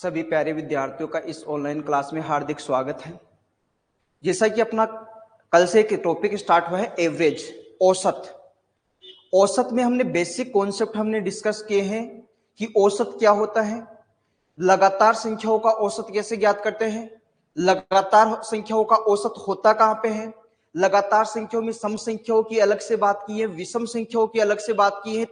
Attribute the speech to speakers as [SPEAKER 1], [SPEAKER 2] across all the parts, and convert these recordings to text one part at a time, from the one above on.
[SPEAKER 1] सभी प्यारे विद्यार्थियों का इस ऑनलाइन क्लास में हार्दिक स्वागत है। जैसा कि अपना कल से एक टॉपिक स्टार्ट हुआ है एवरेज, औसत। औसत में हमने बेसिक कॉन्सेप्ट हमने डिस्कस किए हैं कि औसत क्या होता है, लगातार संख्याओं का औसत कैसे ज्ञात करते हैं, लगातार संख्याओं का औसत होता कहां पे है, लगातार संख्याओं में सम संख्याओं की अलग से बात की है, विषम संख्याओं की अलग से बात की है,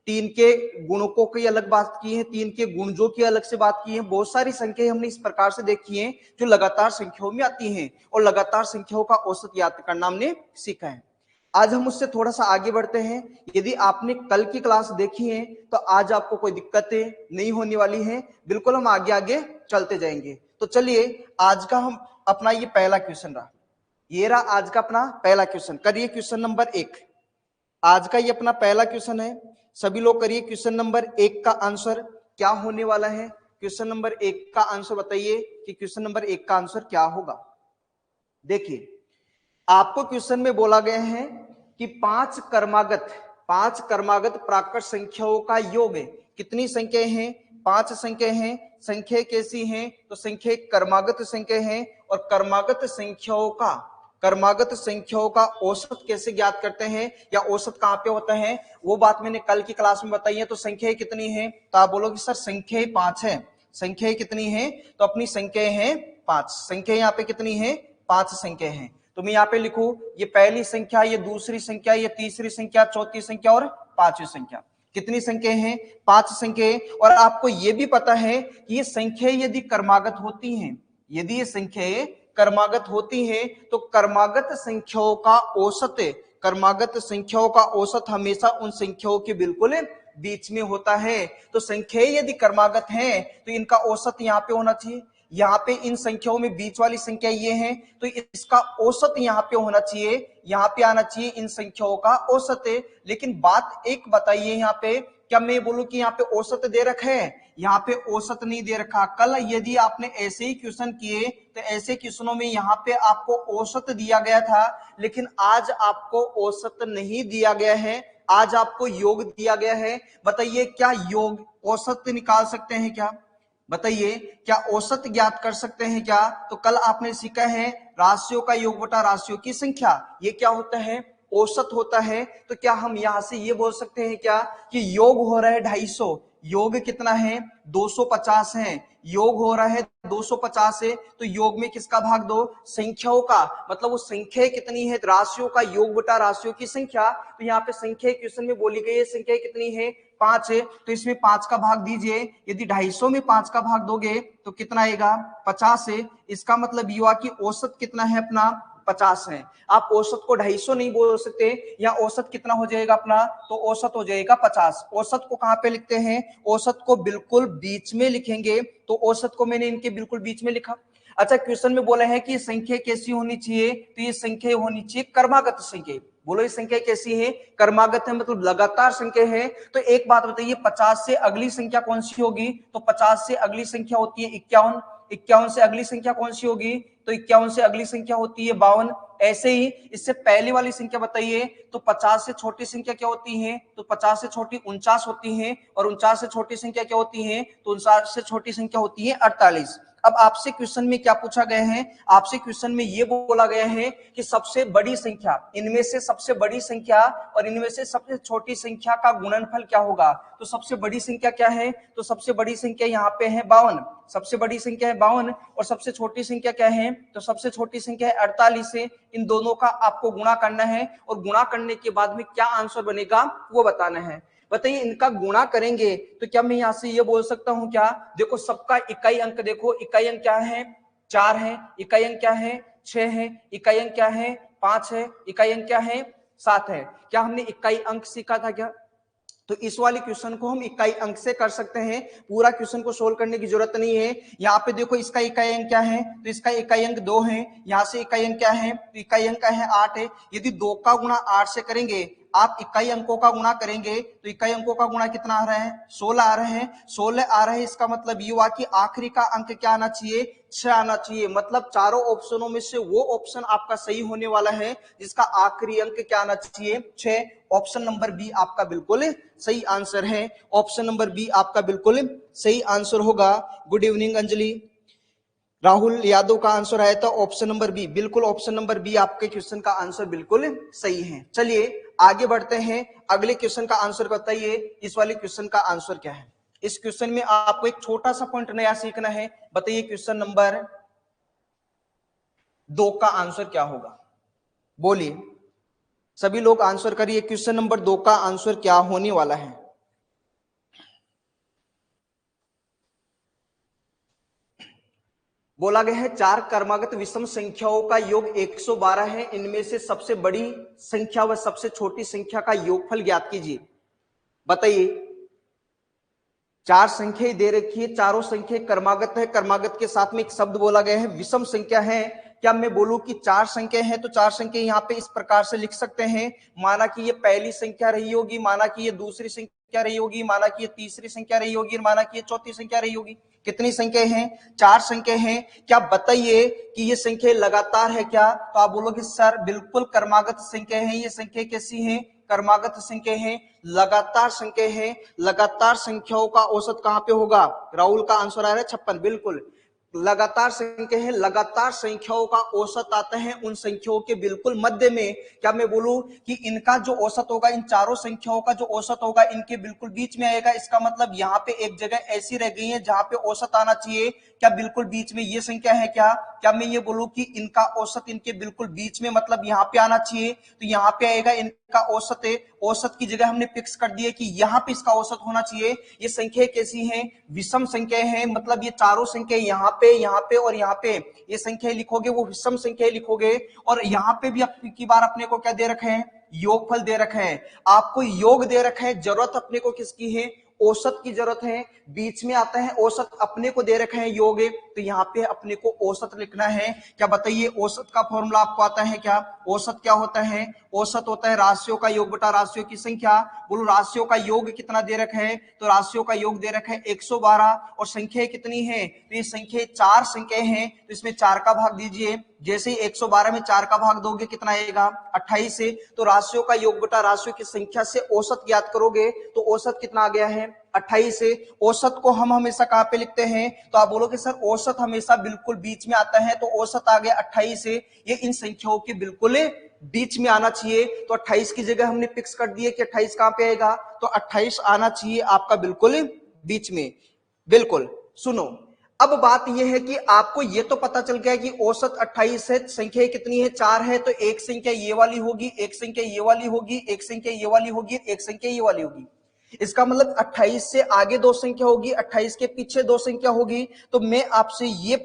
[SPEAKER 1] तीन के गुणकों की अलग बात की है, तीन के गुणजों की अलग से बात की है। बहुत सारी संख्याएं हमने इस प्रकार से देखी हैं जो लगातार संख्याओं में आती हैं और लगातार संख्याओं का औसत ज्ञात करना हमने सीखा है। आज हम उससे थोड़ा सा आगे बढ़ते हैं। यदि आपने कल की क्लास देखी है तो आज आपको कोई दिक्कतें नहीं होने वाली हैं, बिल्कुल हम आगे आगे चलते जाएंगे। तो चलिए आज का हम अपना ये पहला क्वेश्चन रहा, ये रहा आज का अपना पहला क्वेश्चन। करिए क्वेश्चन नंबर 1, आज का ये अपना पहला क्वेश्चन है। सभी लोग करिए क्वेश्चन नंबर 1 का आंसर क्या होने वाला है। क्वेश्चन नंबर 1 का आंसर बताइए कि क्वेश्चन नंबर 1 का आंसर क्या होगा। देखिए आपको क्वेश्चन में बोला गया है कि पांच क्रमागत प्राकृत संख्याओं का योग है। कितनी संख्याएं हैं? 5 संख्याएं हैं। संख्या कैसी हैं? तो संख्या क्रमागत संख्या है और क्रमागत संख्याओं का औसत कैसे ज्ञात करते हैं या औसत कहां पे होता है वो बात मैंने कल की क्लास में बताई है। तो संख्याएं कितनी है? तो आप बोलोगे सर संख्याएं 5 है। संख्याएं कितनी है? तो अपनी संख्याएं हैं 5। संख्या यहाँ पे कितनी है? 5 संख्या है। तो मैं यहाँ पे लिखूं ये पहली संख्या, ये दूसरी संख्या, ये तीसरी संख्या, चौथी संख्या और पांचवी संख्या। कितनी संख्या हैं? 5 संख्या। और आपको ये भी पता है कि ये संख्याएं यदि क्रमागत होती हैं, यदि ये संख्याएं क्रमागत होती हैं तो क्रमागत संख्याओं का औसत हमेशा उन संख्याओं के बिल्कुल बीच में होता है। तो संख्याएं यदि क्रमागत हैं तो इनका औसत यहाँ पे होना चाहिए। यहाँ पे इन संख्याओं में बीच वाली संख्या ये है तो इसका औसत यहाँ पे होना चाहिए, यहाँ पे आना चाहिए इन संख्याओं का औसत है। लेकिन बात एक बताइए, यहाँ पे क्या मैं बोलूं कि यहाँ पे औसत दे रखा है? यहाँ पे औसत नहीं दे रखा। कल यदि आपने ऐसे ही क्वेश्चन किए तो ऐसे क्वेश्चनों में यहाँ पे आपको औसत दिया गया था, लेकिन आज आपको औसत नहीं दिया गया है, आज आपको योग दिया गया है। बताइए क्या योग औसत निकाल सकते हैं क्या? बताइए क्या औसत ज्ञात कर सकते हैं क्या? तो कल आपने सीखा है राशियों का योग बटा राशियों की संख्या, ये क्या होता है? औसत होता है। तो क्या हम यहां से ये बोल सकते हैं क्या कि योग हो रहा है 250? योग कितना है? 250 है। योग हो रहा है 250 है तो योग में किसका भाग दो? संख्याओं का। मतलब वो संख्या कितनी है? राशियों का योग बटा राशियों की संख्या। तो यहाँ पे संख्या क्वेश्चन में बोली गई है, संख्या कितनी है? 5 है। तो इसमें 5 का भाग दीजिए। यदि 250 में 5 का भाग दोगे तो कितना आएगा? 50 है। इसका मतलब ये हुआ कि औसत कितना है अपना? 50 है। आप औसत को 250 नहीं बोल सकते, या औसत कितना हो जाएगा अपना? तो औसत हो जाएगा 50। औसत को कहां पे लिखते हैं? औसत को बिल्कुल बीच में लिखेंगे। तो औसत को मैंने इनके बिल्कुल बीच में लिखा। अच्छा क्वेश्चन में बोला है कि संख्या कैसी होनी चाहिए? तो ये संख्या होनी चाहिए क्रमागत संख्या। बोलो ये संख्या कैसी है? क्रमागत है, मतलब लगातार संख्या है। तो एक बात बताइए 50 से अगली संख्या कौन सी होगी? तो 50 से अगली संख्या होती है 51। 51 से अगली संख्या कौन सी होगी? तो 51 से अगली संख्या होती है 52। ऐसे ही इससे पहले वाली संख्या बताइए। तो 50 से छोटी संख्या क्या होती है? तो 50 से छोटी 49 होती है। और 49 से छोटी संख्या क्या होती है? तो 49 से छोटी संख्या होती है 48। अब आपसे क्वेश्चन में क्या पूछा गया है? आपसे क्वेश्चन में यह बोला गया है कि सबसे बड़ी संख्या, इनमें से सबसे बड़ी संख्या और इनमें से सबसे छोटी संख्या का गुणनफल क्या होगा? तो सबसे बड़ी संख्या क्या है? तो सबसे बड़ी संख्या यहाँ पे है 52। सबसे बड़ी संख्या है 52 और सबसे छोटी संख्या क्या है? तो सबसे छोटी संख्या है 48 से। इन दोनों का आपको गुणा करना है और गुणा करने के बाद में क्या आंसर बनेगा वो बताना है। बताइए इनका गुणा करेंगे तो क्या मैं यहां से ये बोल सकता हूं क्या? देखो सबका इकाई अंक देखो, इकाई अंक क्या है? 4 है। इकाई अंक क्या है? 6 है। इकाई अंक क्या है? 5 है। इकाई अंक क्या है? 7 है। क्या हमने इकाई अंक सीखा था क्या? तो इस वाले क्वेश्चन को हम इकाई अंक से कर सकते हैं। पूरा क्वेश्चन को सोल्व करने की जरूरत नहीं है। यहाँ पे देखो इसका इकाई अंक क्या है? तो इसका इकाई अंक 2 है। यहाँ से इकाई अंक क्या है? तो इकाई अंक है 8 है। यदि 2 का गुणा 8 से करेंगे, आप इकाई अंकों का गुणा करेंगे तो इकाई अंकों का गुणा कितना आ रहा है, 16 आ रहे हैं, 16 आ रहे हैं। इसका मतलब ये हुआ कि आखिरी का अंक क्या आना चाहिए, 6 आना चाहिए। मतलब चारों ऑप्शनों में से वो ऑप्शन आपका सही होने वाला है जिसका आखिरी अंक क्या आना चाहिए, 6। ऑप्शन नंबर बी आपका बिल्कुल सही आंसर है। ऑप्शन नंबर बी आपका बिल्कुल सही आंसर होगा। Good evening Anjali. राहुल यादव का आंसर आया था ऑप्शन नंबर बी। बिल्कुल ऑप्शन नंबर बी आपके क्वेश्चन का आंसर बिल्कुल सही है। चलिए आगे बढ़ते हैं, अगले क्वेश्चन का आंसर बताइए। इस वाले क्वेश्चन का आंसर क्या है? इस क्वेश्चन में आपको एक छोटा सा पॉइंट नया सीखना है। बताइए क्वेश्चन नंबर 2 का आंसर क्या होगा? बोलिए, सभी लोग आंसर करिए। क्वेश्चन नंबर 2 का आंसर क्या होने वाला है? बोला गया है 4 क्रमागत विषम संख्याओं का योग 112 है। इनमें से सबसे बड़ी संख्या व सबसे छोटी संख्या का योगफल ज्ञात कीजिए। बताइए, 4 संख्या दे रखी है, चारों संख्या क्रमागत है, क्रमागत के साथ में एक शब्द बोला गया है विषम संख्या है। क्या मैं बोलूं कि 4 संख्या है तो 4 संख्या यहाँ पे इस प्रकार से लिख सकते हैं, माना कि ये पहली संख्या रही होगी, माना कि ये दूसरी संख्या रही होगी, माना कि ये तीसरी संख्या रही होगी, माना कि ये चौथी संख्या रही होगी। कितनी संख्या हैं? 4 संख्या हैं। क्या बताइए कि ये संख्या लगातार है क्या? तो आप बोलोगे सर बिल्कुल क्रमागत संख्या है। ये संख्या कैसी है? क्रमागत संख्या है, लगातार संख्या है। लगातार संख्याओं का औसत कहां पे होगा? राहुल का आंसर आ रहा है 56। बिल्कुल लगातार संख्या है, लगातार संख्याओं का औसत आता है उन संख्याओं के बिल्कुल मध्य में। क्या मैं बोलूं कि इनका जो औसत होगा, इन चारों संख्याओं का जो औसत होगा इनके बिल्कुल बीच में आएगा। इसका मतलब यहाँ पे एक जगह ऐसी रह गई है जहां पे औसत आना चाहिए। क्या बिल्कुल बीच में ये संख्या है क्या? क्या मैं ये बोलूं कि इनका औसत इनके बिल्कुल बीच में, मतलब यहाँ पे आना चाहिए, तो यहाँ पे आएगा इनका औसत है। औसत की जगह हमने फिक्स कर दिया कि यहाँ पे इसका औसत होना चाहिए। ये संख्या कैसी है? विषम संख्या है। मतलब ये चारों संख्या यहाँ पे और यहाँ पे ये संख्या लिखोगे वो विषम संख्या लिखोगे। और यहाँ पे भी अब की बार अपने को क्या दे रखे हैं? योगफल दे रखे हैं। आपको योग दे रखा है, जरूरत अपने को किसकी है? औसत की जरूरत है। बीच में आता है औसत, अपने को दे रखे हैं योग, तो यहाँ पे अपने को औसत लिखना है। क्या बताइए, औसत का फॉर्मूला आपको आता है क्या? औसत क्या होता है? औसत होता है राशियों का योग बटा राशियों की संख्या। बोलो राशियों का योग कितना दे रखा है? तो राशियों का योग दे रखा है 112। और संख्या कितनी है? तो ये संख्या 4 संख्या है, तो इसमें 4 का भाग दीजिए। जैसे ही 112 में 4 का भाग दोगे कितना आएगा? 28 से। तो राशियों का योग बटा राशियों की संख्या से औसत ज्ञात करोगे तो औसत कितना आ गया है? 28 से। औसत को हम हमेशा कहां पे लिखते हैं? तो आप बोलोगे सर औसत हमेशा बिल्कुल बीच में आता है, तो औसत आ गया 28 से। ये इन संख्याओं के बिल्कुल बीच में आना चाहिए। तो 28 की जगह हमने फिक्स कर दिए कि 28 कहां पे आएगा? तो 28 आना चाहिए आपका बिल्कुल बीच में। बिल्कुल। सुनो, अब बात यह है कि आपको यह तो पता चल गया कि औसत 28 है, संख्या कितनी है? 4 है। तो एक संख्या ये वाली होगी, एक संख्या ये वाली होगी, एक संख्या ये वाली होगी, एक संख्या ये वाली होगी। इसका मतलब 28 से आगे 2 संख्या होगी, 28 के पीछे 2 संख्या होगी। तो मैं आपसे ये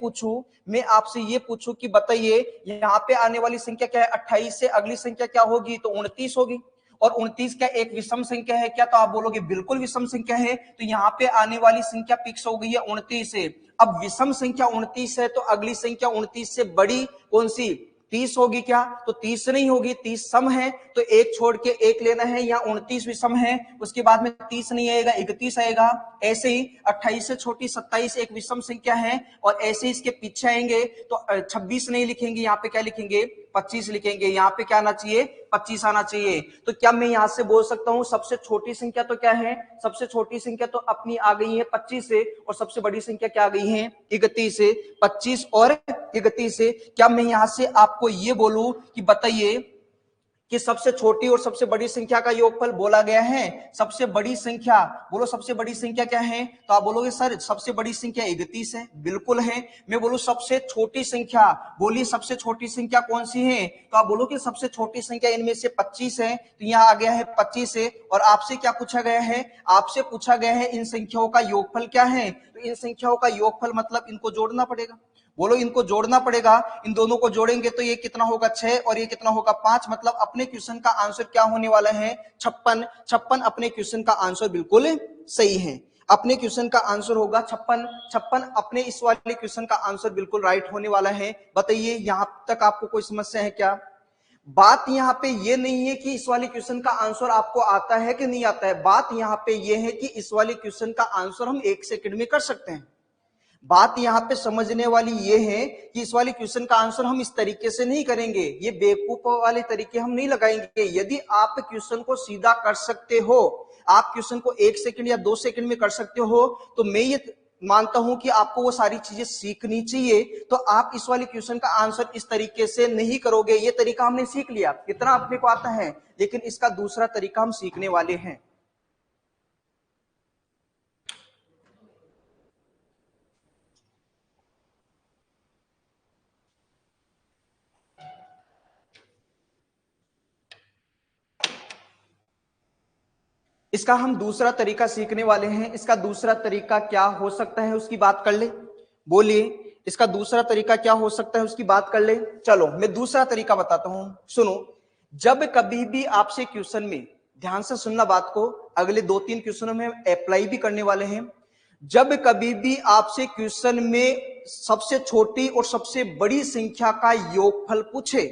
[SPEAKER 1] पूछूं कि बताइए यहां पे आने वाली संख्या क्या है? 28 से अगली संख्या क्या होगी? तो 29 होगी। और 29 क्या एक विषम संख्या है क्या? तो आप बोलोगे बिल्कुल विषम संख्या है। तो यहाँ पे आने वाली संख्या फिक्स हो गई है 29 से। अब विषम संख्या 29 है तो अगली संख्या 29 से बड़ी कौन सी? 30 होगी क्या? तो 30 नहीं होगी, 30 सम है, तो एक छोड़ के एक लेना है। या 29 विषम है, उसके बाद में 30 नहीं आएगा, 31 आएगा। ऐसे ही 28 से छोटी 27 एक विषम संख्या है, और ऐसे इसके पीछे आएंगे तो 26 नहीं लिखेंगे, यहाँ पे क्या लिखेंगे? 25 लिखेंगे। यहाँ पे क्या आना चाहिए? 25 आना चाहिए। तो क्या मैं यहां से बोल सकता हूं सबसे छोटी संख्या तो क्या है? सबसे छोटी संख्या तो अपनी आ गई है 25 से, और सबसे बड़ी संख्या क्या आ गई है? 31 से। 25 और 31 से। क्या मैं यहां से आपको ये बोलूं कि बताइए कि सबसे छोटी और सबसे बड़ी संख्या का योगफल बोला गया है? सबसे बड़ी संख्या, बोलो सबसे बड़ी संख्या क्या है? तो आप बोलोगे सर सबसे बड़ी संख्या 31 है। बिल्कुल है। मैं बोलूं सबसे छोटी संख्या, बोलिए सबसे छोटी संख्या कौन सी है? तो आप बोलोगे सबसे छोटी संख्या इनमें से 25 है। तो यहाँ आ गया है 25 से। और आपसे क्या पूछा गया है? आपसे पूछा गया है इन संख्याओं का योगफल क्या है? तो इन संख्याओं का योगफल मतलब इनको जोड़ना पड़ेगा। बोलो इनको जोड़ना पड़ेगा। इन दोनों को जोड़ेंगे तो ये कितना होगा? 6, और ये कितना होगा? 5। मतलब अपने क्वेश्चन का आंसर क्या होने वाला है? 56। 56 अपने क्वेश्चन का आंसर बिल्कुल सही है। अपने क्वेश्चन का आंसर होगा 56। 56 अपने इस वाले क्वेश्चन का आंसर बिल्कुल राइट होने वाला है। बताइए यहां तक आपको कोई समस्या है क्या? बात यहां पे ये नहीं है कि इस वाले क्वेश्चन का आंसर आपको आता है कि नहीं आता है, बात यहां पे ये है कि इस वाले क्वेश्चन का आंसर हम 1 सेकंड में कर सकते हैं। बात यहां पे समझने वाली ये है कि इस वाले क्वेश्चन का आंसर हम इस तरीके से नहीं करेंगे, ये बेवकूफ वाले तरीके हम नहीं लगाएंगे। यदि आप क्वेश्चन को सीधा कर सकते हो, आप क्वेश्चन को 1 सेकंड या 2 सेकंड में कर सकते हो, तो मैं ये मानता हूं कि आपको वो सारी चीजें सीखनी चाहिए। तो आप इस वाले क्वेश्चन का आंसर इस तरीके से नहीं करोगे। ये तरीका हमने सीख लिया, कितना अपने को आता है, लेकिन इसका दूसरा तरीका हम सीखने वाले हैं। इसका हम दूसरा तरीका सीखने वाले हैं। इसका दूसरा तरीका क्या हो सकता है उसकी बात कर ले, बोलिए इसका दूसरा तरीका क्या हो सकता है उसकी बात कर ले। चलो मैं दूसरा तरीका बताता हूं, सुनो। जब कभी भी आपसे क्वेश्चन में, ध्यान से सुनना बात को, अगले 2-3 क्वेश्चनों में अप्लाई भी करने वाले हैं। जब कभी भी आपसे क्वेश्चन में सबसे छोटी और सबसे बड़ी संख्या का योगफल पूछे,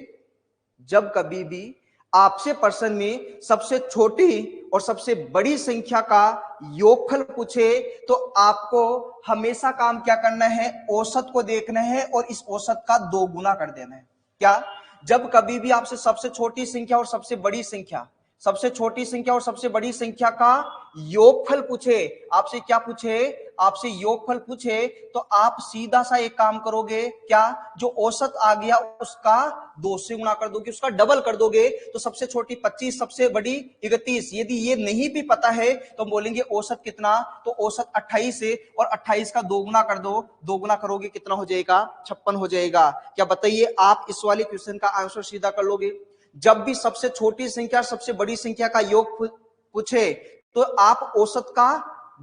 [SPEAKER 1] जब कभी भी आपसे प्रश्न में सबसे छोटी और सबसे बड़ी संख्या का योगफल पूछे, तो आपको हमेशा काम क्या करना है, औसत को देखना है और इस औसत का 2 गुना कर देना है। क्या? जब कभी भी आपसे सबसे छोटी संख्या और सबसे बड़ी संख्या, सबसे छोटी संख्या और सबसे बड़ी संख्या का योगफल पूछे, आपसे क्या पूछे, आपसे योगफल पूछे, तो आप सीधा सा एक काम करोगे, क्या, जो औसत आ गया उसका 2 से गुणा कर दोगे, उसका डबल कर दोगे। तो सबसे छोटी 25, सबसे बड़ी 31। यदि ये नहीं भी पता है तो हम बोलेंगे औसत कितना, तो औसत 28 है, और 28 का 2 गुना कर दो, 2 गुना करोगे कितना हो जाएगा, 56 हो जाएगा। क्या बताइए आप इस वाले क्वेश्चन का आंसर सीधा कर लोगे? जब भी सबसे छोटी संख्या सबसे बड़ी संख्या का योग पूछे, तो आप औसत का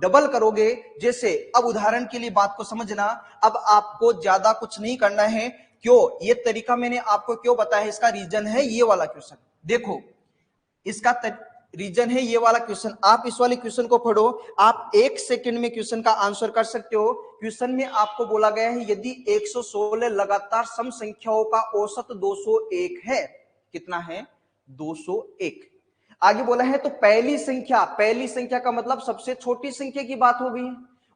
[SPEAKER 1] डबल करोगे। जैसे अब उदाहरण के लिए बात को समझना, अब आपको ज्यादा कुछ नहीं करना है। क्यों ये तरीका मैंने आपको क्यों बताया, इसका रीजन है ये वाला क्वेश्चन। देखो इसका रीजन है ये वाला क्वेश्चन। आप इस वाले क्वेश्चन को पढ़ो, आप 1 सेकंड में क्वेश्चन का आंसर कर सकते हो। क्वेश्चन में आपको बोला गया है यदि 116 लगातार सम संख्याओं का औसत 201 है, कितना है, 201। आगे बोला है तो पहली संख्या, पहली संख्या का मतलब सबसे छोटी संख्या की बात हो गई,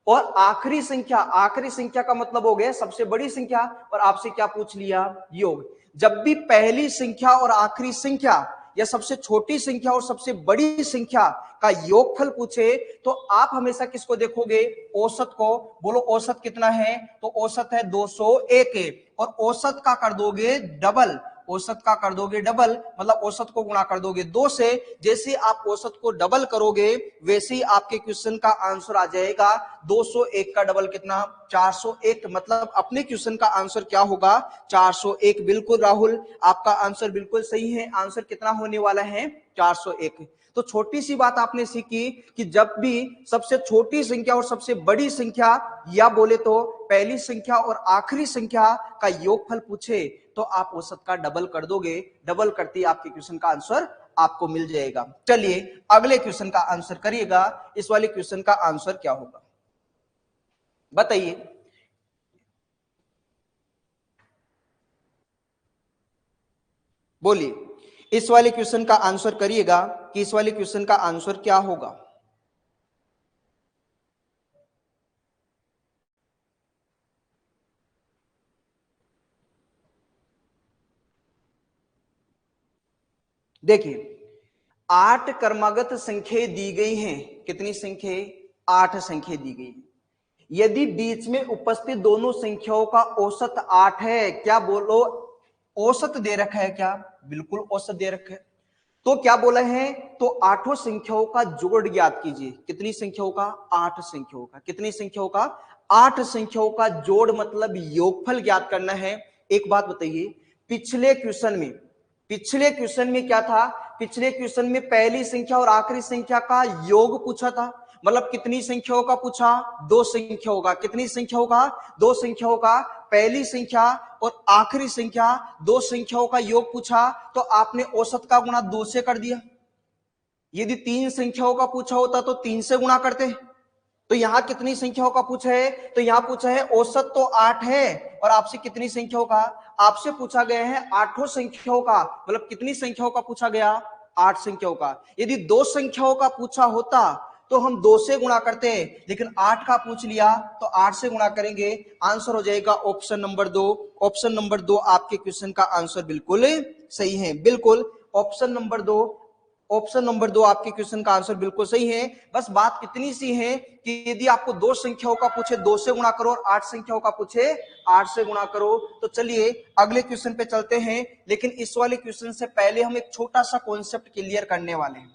[SPEAKER 1] और आखिरी संख्या, आखिरी संख्या का मतलब हो गया सबसे बड़ी संख्या, और आपसे क्या पूछ लिया, योग। जब भी पहली संख्या और आखिरी संख्या या सबसे छोटी संख्या और सबसे बड़ी संख्या का योगफल पूछे, तो आप हमेशा किसको देखोगे, औसत को। बोलो औसत कितना है, तो औसत है 201, और औसत का कर दोगे डबल, औसत का कर दोगे डबल, मतलब औसत को गुणा कर दोगे 2 से। जैसे आप औसत को डबल करोगे वैसे ही आपके क्वेश्चन का आंसर आ जाएगा। 201 का डबल कितना, 401। मतलब अपने क्वेश्चन का आंसर क्या होगा, 401। बिल्कुल राहुल, आपका आंसर बिल्कुल सही है। आंसर कितना होने वाला है, 401। तो छोटी सी बात आपने सीखी कि जब भी सबसे छोटी संख्या और सबसे बड़ी संख्या, या बोले तो पहली संख्या और आखिरी संख्या का योगफल पूछे, तो आप औसत का डबल कर दोगे। डबल करते ही आपके क्वेश्चन का आंसर आपको मिल जाएगा। चलिए अगले क्वेश्चन का आंसर करिएगा। इस वाले क्वेश्चन का आंसर क्या होगा बताइए। बोलिए इस वाले क्वेश्चन का आंसर करिएगा कि इस वाले क्वेश्चन का आंसर क्या होगा। देखिए 8 क्रमागत संख्या दी गई हैं। कितनी संख्या, 8 संख्या दी गई है। यदि बीच में उपस्थित दोनों संख्याओं का औसत 8 है, क्या बोलो, औसत दे रखा है क्या, बिल्कुल औसत दे रखा है। तो क्या बोला है, तो 8 संख्याओं का जोड़ ज्ञात कीजिए। कितनी संख्याओं का, 8 संख्याओं का। कितनी संख्याओं का, 8 संख्याओं का जोड़, मतलब योगफल ज्ञात करना है। एक बात बताइए, पिछले क्वेश्चन में, पिछले क्वेश्चन में क्या था, पिछले क्वेश्चन में पहली संख्या और आखिरी संख्या का योग पूछा था। मतलब कितनी संख्याओं का पूछा, 2 संख्याओं का। कितनी संख्याओं का, 2 संख्याओं का। पहली संख्या और आखिरी संख्या, 2 संख्याओं का योग पूछा, तो आपने औसत का गुणा 2 से कर दिया। यदि 3 संख्याओं का पूछा होता तो 3 से गुणा करते, तो यहां कितनी संख्याओं का पूछा है? तो यहां पूछा है औसत तो 8 है, और आपसे कितनी संख्याओं का? आपसे पूछा गया है 8 संख्याओं का, मतलब कितनी संख्याओं का पूछा गया? 8 संख्याओं का। यदि 2 संख्याओं का पूछा होता तो हम 2 से गुणा करते, लेकिन 8 का पूछ लिया तो 8 से गुणा करेंगे। आंसर हो जाएगा ऑप्शन नंबर 2। ऑप्शन नंबर 2 आपके क्वेश्चन का आंसर बिल्कुल सही है। बिल्कुल ऑप्शन नंबर 2, ऑप्शन नंबर 2 आपके क्वेश्चन का आंसर बिल्कुल सही है। बस बात कितनी सी है कि यदि आपको 2 संख्याओं का पूछे 2 से गुणा करो, और 8 संख्याओं का पूछे 8 से गुणा करो। तो चलिए अगले क्वेश्चन पे चलते हैं, लेकिन इस वाले क्वेश्चन से पहले हम एक छोटा सा कॉन्सेप्ट क्लियर करने वाले हैं।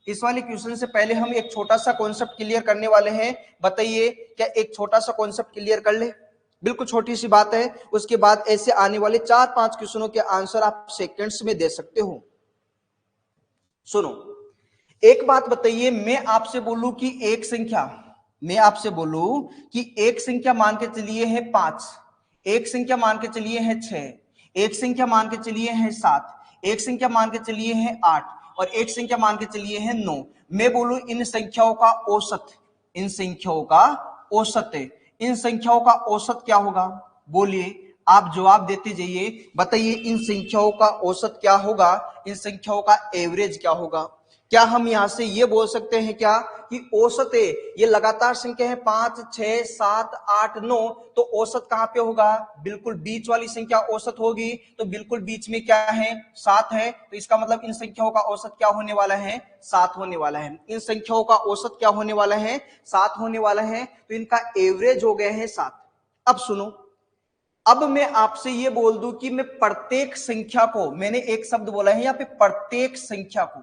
[SPEAKER 1] इस वाले क्वेश्चन से पहले हम एक छोटा सा कॉन्सेप्ट क्लियर करने वाले हैं। बताइए क्या एक छोटा सा कॉन्सेप्ट क्लियर कर ले? बिल्कुल छोटी सी बात है। उसके बाद ऐसे आने वाले 4-5 क्वेश्चनों के आंसर आप सेकंड्स में दे सकते हो। सुनो, एक बात बताइए, मैं आपसे बोलूं कि एक संख्या, मैं आपसे बोलूं कि एक संख्या मान के चलिए है 5, एक संख्या मान के चलिए है 6, एक संख्या मान के चलिए है 7, एक संख्या मान के चलिए है 8, और एक संख्या मान के चलिए है 9। मैं बोलूं इन संख्याओं का औसत, इन संख्याओं का औसत है, इन संख्याओं का औसत क्या होगा? बोलिए, आप जवाब देते जाइए। बताइए इन संख्याओं का औसत क्या होगा? इन संख्याओं का एवरेज क्या होगा? क्या हम यहां से ये बोल सकते हैं क्या कि औसत है, ये लगातार संख्या है 5, 6, 7, 8, 9, तो औसत कहां पे होगा? बिल्कुल बीच वाली संख्या औसत होगी। तो बिल्कुल बीच में क्या है? 7 है। तो इसका मतलब इन संख्याओं का औसत क्या होने वाला है? 7 होने वाला है। इन संख्याओं का औसत क्या होने वाला है? 7 होने वाला है। तो इनका एवरेज हो गया है 7। अब सुनो, अब मैं आपसे ये बोल दूं कि मैं प्रत्येक संख्या को, मैंने एक शब्द बोला है यहां पे, प्रत्येक संख्या को,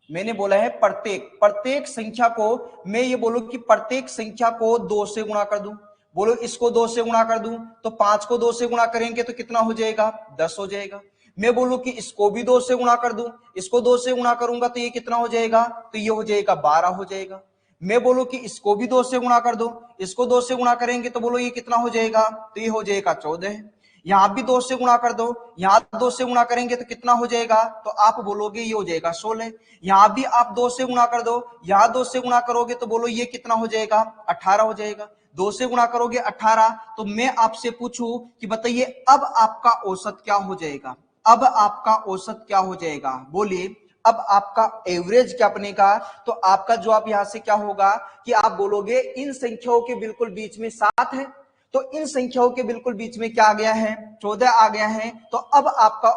[SPEAKER 1] मैंने बोला है प्रत्येक संख्या को, मैं ये बोलूं कि प्रत्येक संख्या को 2 से गुणा कर दूं। बोलो इसको 2 से गुणा कर दूं, तो 5 को 2 से गुणा करेंगे तो कितना हो जाएगा? 10 हो जाएगा। मैं बोलूं कि इसको भी 2 से गुणा कर दूं, इसको 2 से गुणा करूंगा तो ये कितना हो जाएगा? तो ये हो जाएगा 12 हो जाएगा। मैं बोलूं कि इसको भी 2 से गुणा कर दो, इसको 2 से गुणा करेंगे तो बोलो ये कितना हो जाएगा? तो ये हो जाएगा 14। यहां भी 2 से गुणा कर दो, यहां 2 से गुणा करेंगे तो कितना हो जाएगा? तो आप बोलोगे ये हो जाएगा 16। यहां भी आप 2 से गुणा कर दो, यहां 2 से गुणा करोगे तो बोलो ये कितना हो जाएगा? 18 हो जाएगा। 2 से गुणा करोगे 18। तो मैं आपसे पूछूं कि बताइए अब आपका औसत क्या हो जाएगा? अब आपका औसत क्या हो जाएगा? बोलिए, अब आपका एवरेज क्या बनेगा? तो आपका जवाब यहां से क्या होगा कि आप बोलोगे इन संख्याओं के बिल्कुल बीच में 7 है, तो इन संख्याओं के बिल्कुल बीच में क्या आ गया है? 14 आ गया है। तो अब आपका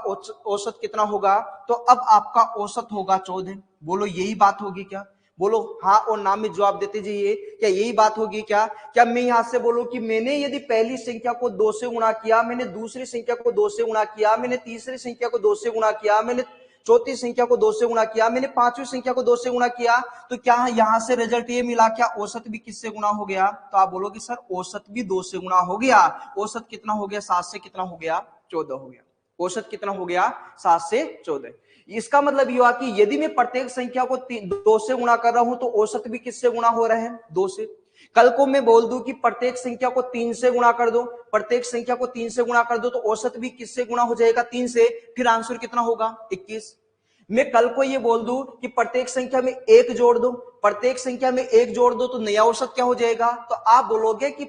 [SPEAKER 1] औसत कितना होगा? तो अब आपका औसत होगा 14। बोलो यही बात होगी क्या? बोलो हाँ और ना में जवाब देते जाइए। क्या यही बात होगी क्या? क्या मैं यहां से बोलूं कि मैंने यदि पहली संख्या को 2 से गुणा किया, मैंने दूसरी संख्या को 2 से गुणा किया, मैंने तीसरी संख्या को 2 से गुणा किया, मैंने चौथी संख्या को 2 से गुणा किया, मैंने पांचवी संख्या को 2 से गुणा किया, तो क्या यहां से रिजल्ट ये मिला क्या औसत भी किससे गुणा हो गया? तो आप बोलोगे सर औसत भी 2 से गुणा हो गया। औसत कितना हो गया? 7 से कितना हो गया? 14 हो गया। औसत कितना हो गया? 7 से 14। इसका मतलब ये हुआ कि यदि मैं प्रत्येक संख्या को 2 से गुणा कर रहा हूं तो औसत भी किससे गुणा हो रहे हैं? 2 से। कल को मैं बोल दूं कि प्रत्येक संख्या को 3 से गुणा कर दो, प्रत्येक संख्या को 3 से गुणा कर दो, तो औसत भी किससे गुणा हो जाएगा? 3 से। फिर आंसर कितना होगा? 21। मैं कल को ये बोल दूं कि प्रत्येक संख्या में 1 जोड़ दो, प्रत्येक संख्या में 1 जोड़ दो, तो नया औसत क्या हो जाएगा? तो आप बोलोगे कि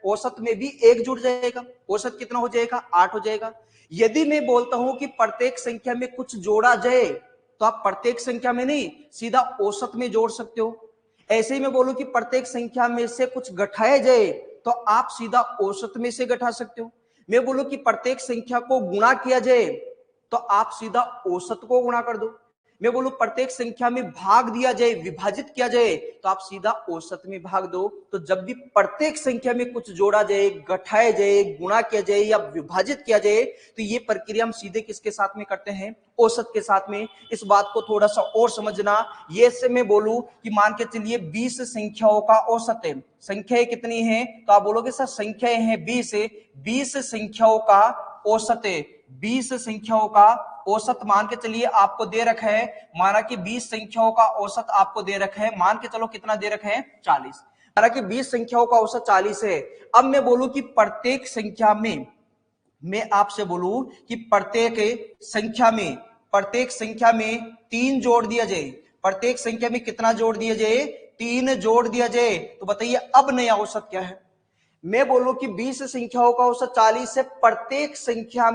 [SPEAKER 1] औसत में भी 1 जुड़ जाएगा। औसत कितना हो जाएगा? 8 हो जाएगा। यदि मैं बोलता हूं कि प्रत्येक संख्या में कुछ जोड़ा जाए, तो आप प्रत्येक संख्या में नहीं, सीधा औसत में जोड़ सकते हो। ऐसे ही मैं बोलूं कि प्रत्येक संख्या में से कुछ घटाया जाए, तो आप सीधा औसत में से घटा सकते हो। मैं बोलूं कि प्रत्येक संख्या को गुणा किया जाए, तो आप सीधा औसत को गुणा कर दो। मैं बोलूं प्रत्येक संख्या में भाग दिया जाए, विभाजित किया जाए, तो आप सीधा औसत में भाग दो। तो जब भी प्रत्येक संख्या में कुछ जोड़ा जाए, घटाया जाए, गुणा किया जाए या विभाजित किया जाए, तो ये प्रक्रिया हम सीधे किसके साथ में करते हैं? औसत के साथ में। इस बात को थोड़ा सा और समझना। ये से मैं बोलूं कि मान के चलिए 20 संख्याओं का औसत है। संख्याएं कितनी है? तो आप बोलोगे सर संख्याएं हैं 20 है। 20 संख्याओं का औसत है। 20 संख्याओं का औसत मान के चलिए आपको दे रखा है, माना कि 20 संख्याओं का औसत आपको दे रखा है, मान के चलो कितना दे रखा है? 40। माना कि 20 संख्याओं का औसत 40 है। अब मैं बोलूं कि प्रत्येक संख्या में, मैं आपसे बोलूं कि प्रत्येक संख्या में 3 जोड़ दिया जाए। प्रत्येक संख्या में कितना जोड़ दिया जाए? 3 जोड़ दिया जाए तो बताइए अब नया औसत क्या है। मैं बोलूं कि 20 संख्याओं का औसत 40 है, प्रत्येक संख्या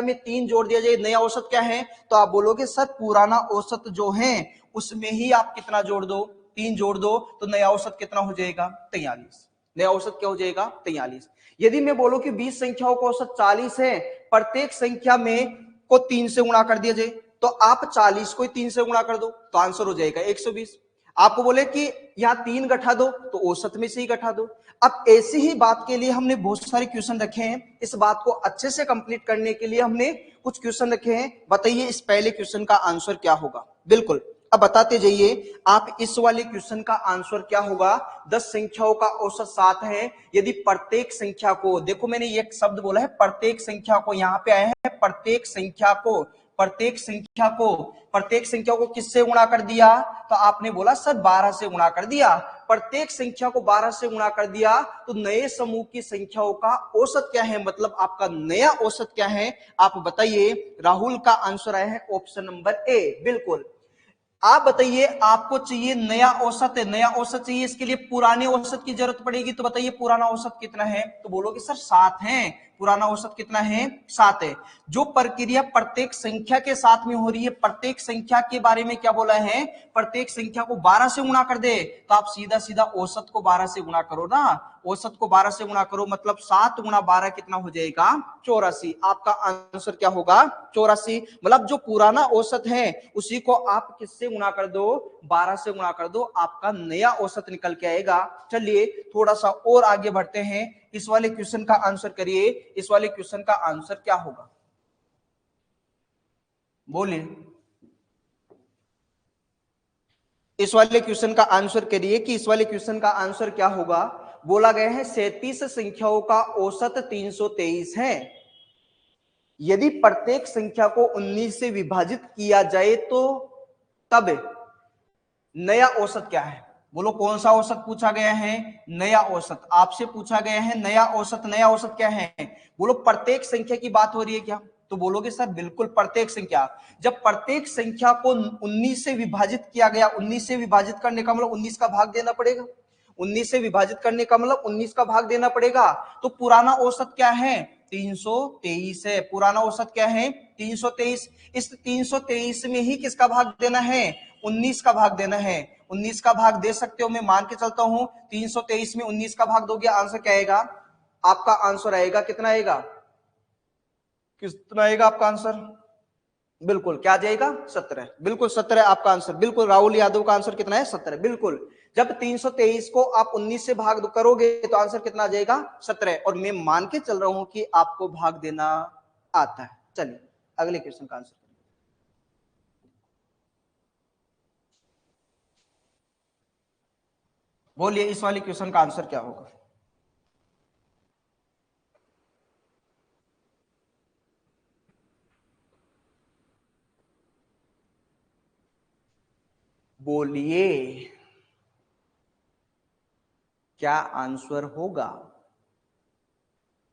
[SPEAKER 1] में 3 जोड़ दिया जाए, नया औसत क्या है? तो आप बोलोगे सर पुराना औसत जो है उसमें ही आप कितना जोड़ दो, 3 जोड़ दो, तो नया औसत कितना हो जाएगा? 43। नया औसत क्या हो जाएगा? 43। यदि मैं बोलूं कि 20 संख्याओं का औसत 40 है, प्रत्येक संख्या में को 3 से गुणा कर दिया जाए, तो आप 40 को 3 से गुणा कर दो तो आंसर हो जाएगा 120। आपको बोले कि यहां 3 गठा दो तो औसत में से ही गठा दो। अब ऐसी ही बात के लिए हमने बहुत सारे क्वेश्चन रखे हैं, इस बात को अच्छे से कंप्लीट करने के लिए हमने कुछ क्वेश्चन रखे हैं। बताइए इस पहले क्वेश्चन का आंसर क्या होगा? बिल्कुल अब बताते जाइए आप, इस वाले क्वेश्चन का आंसर क्या होगा? 10 संख्याओं का औसत 7 है, यदि प्रत्येक संख्या को, देखो मैंने एक शब्द बोला है प्रत्येक संख्या को, यहां पे आया है प्रत्येक संख्या को, प्रत्येक संख्या को किससे गुणा कर दिया? तो आपने बोला सर 12 से गुणा कर दिया। प्रत्येक संख्या को 12 से गुणा कर दिया तो नए समूह की संख्याओं का औसत क्या है, मतलब आपका नया औसत क्या है? आप बताइए। राहुल का आंसर आया है ऑप्शन नंबर ए। बिल्कुल आप बताइए, आपको चाहिए नया औसत है, नया औसत चाहिए, इसके लिए पुराने औसत की जरूरत पड़ेगी। तो बताइए पुराना औसत कितना है? तो बोलोगे सर 7 है। पुराना औसत कितना है? 7 है। जो प्रक्रिया प्रत्येक संख्या के साथ में हो रही है, प्रत्येक संख्या के बारे में क्या बोला है? प्रत्येक संख्या को 12 से गुणा कर दे, तो आप सीधा सीधा औसत को 12 से गुणा करो ना, औसत को 12 से गुणा करो, मतलब 7 गुणा 12 कितना हो जाएगा? 84। आपका आंसर क्या होगा? 84। मतलब जो पुराना औसत है उसी को आप किससे गुणा कर दो? 12 से गुणा कर दो, आपका नया औसत निकल के आएगा। चलिए थोड़ा सा और आगे बढ़ते हैं, इस वाले क्वेश्चन का आंसर करिए। इस वाले क्वेश्चन का आंसर क्या होगा? बोलिए, इस वाले क्वेश्चन का आंसर करिए कि इस वाले क्वेश्चन का आंसर क्या होगा? बोला गया है 37 संख्याओं का औसत 323 है, यदि प्रत्येक संख्या को 19 से विभाजित किया जाए तो तब नया औसत क्या है? बोलो कौन सा औसत पूछा गया है? नया औसत आपसे पूछा गया है, नया औसत। नया औसत क्या है? बोलो प्रत्येक संख्या की बात हो रही है क्या? तो बोलोगे सर बिल्कुल प्रत्येक संख्या। जब प्रत्येक संख्या को 19 से विभाजित किया गया, 19 से विभाजित करने का मतलब 19 का भाग देना पड़ेगा, 19 से विभाजित करने का मतलब 19 का भाग देना पड़ेगा। तो पुराना औसत क्या है? 323 है। पुराना औसत क्या है? 323। इस 323 में ही किसका भाग देना है? 19 का भाग देना है। 19 का भाग दे सकते हो, मैं मान के चलता हूं 323 में 19 का भाग दोगे, आंसर क्या आएगा? आपका आंसर आएगा कितना आएगा? कितना आएगा आपका आंसर? बिल्कुल क्या जाएगा? 17। बिल्कुल 17 आपका आंसर। बिल्कुल राहुल यादव का आंसर कितना है? 17। बिल्कुल जब 323 को आप 19 से भाग करोगे तो आंसर कितना आ जाएगा? 17। और मैं मान के चल रहा हूं कि आपको भाग देना आता है। चलिए अगले क्वेश्चन का आंसर बोलिए, इस वाले क्वेश्चन का आंसर क्या होगा? बोलिए क्या आंसर होगा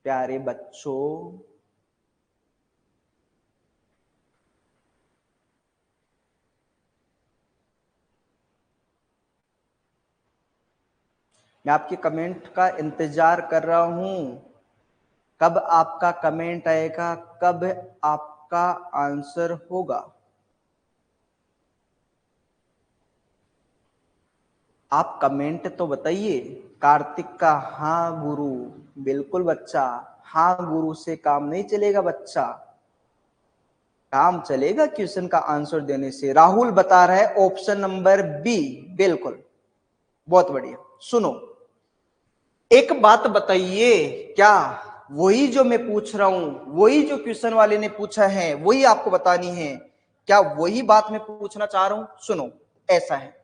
[SPEAKER 1] प्यारे बच्चों? मैं आपके कमेंट का इंतजार कर रहा हूं, कब आपका कमेंट आएगा, कब आपका आंसर होगा। आप कमेंट तो बताइए। कार्तिक का हाँ गुरु, बिल्कुल बच्चा, हाँ गुरु से काम नहीं चलेगा बच्चा, काम चलेगा क्वेश्चन का आंसर देने से। राहुल बता रहा है ऑप्शन नंबर बी। बिल्कुल बहुत बढ़िया। सुनो एक बात बताइए, क्या वही जो मैं पूछ रहा हूं, वही जो क्वेश्चन वाले ने पूछा है वही आपको बतानी है? क्या वही बात मैं पूछना चाह रहा हूं? सुनो ऐसा है,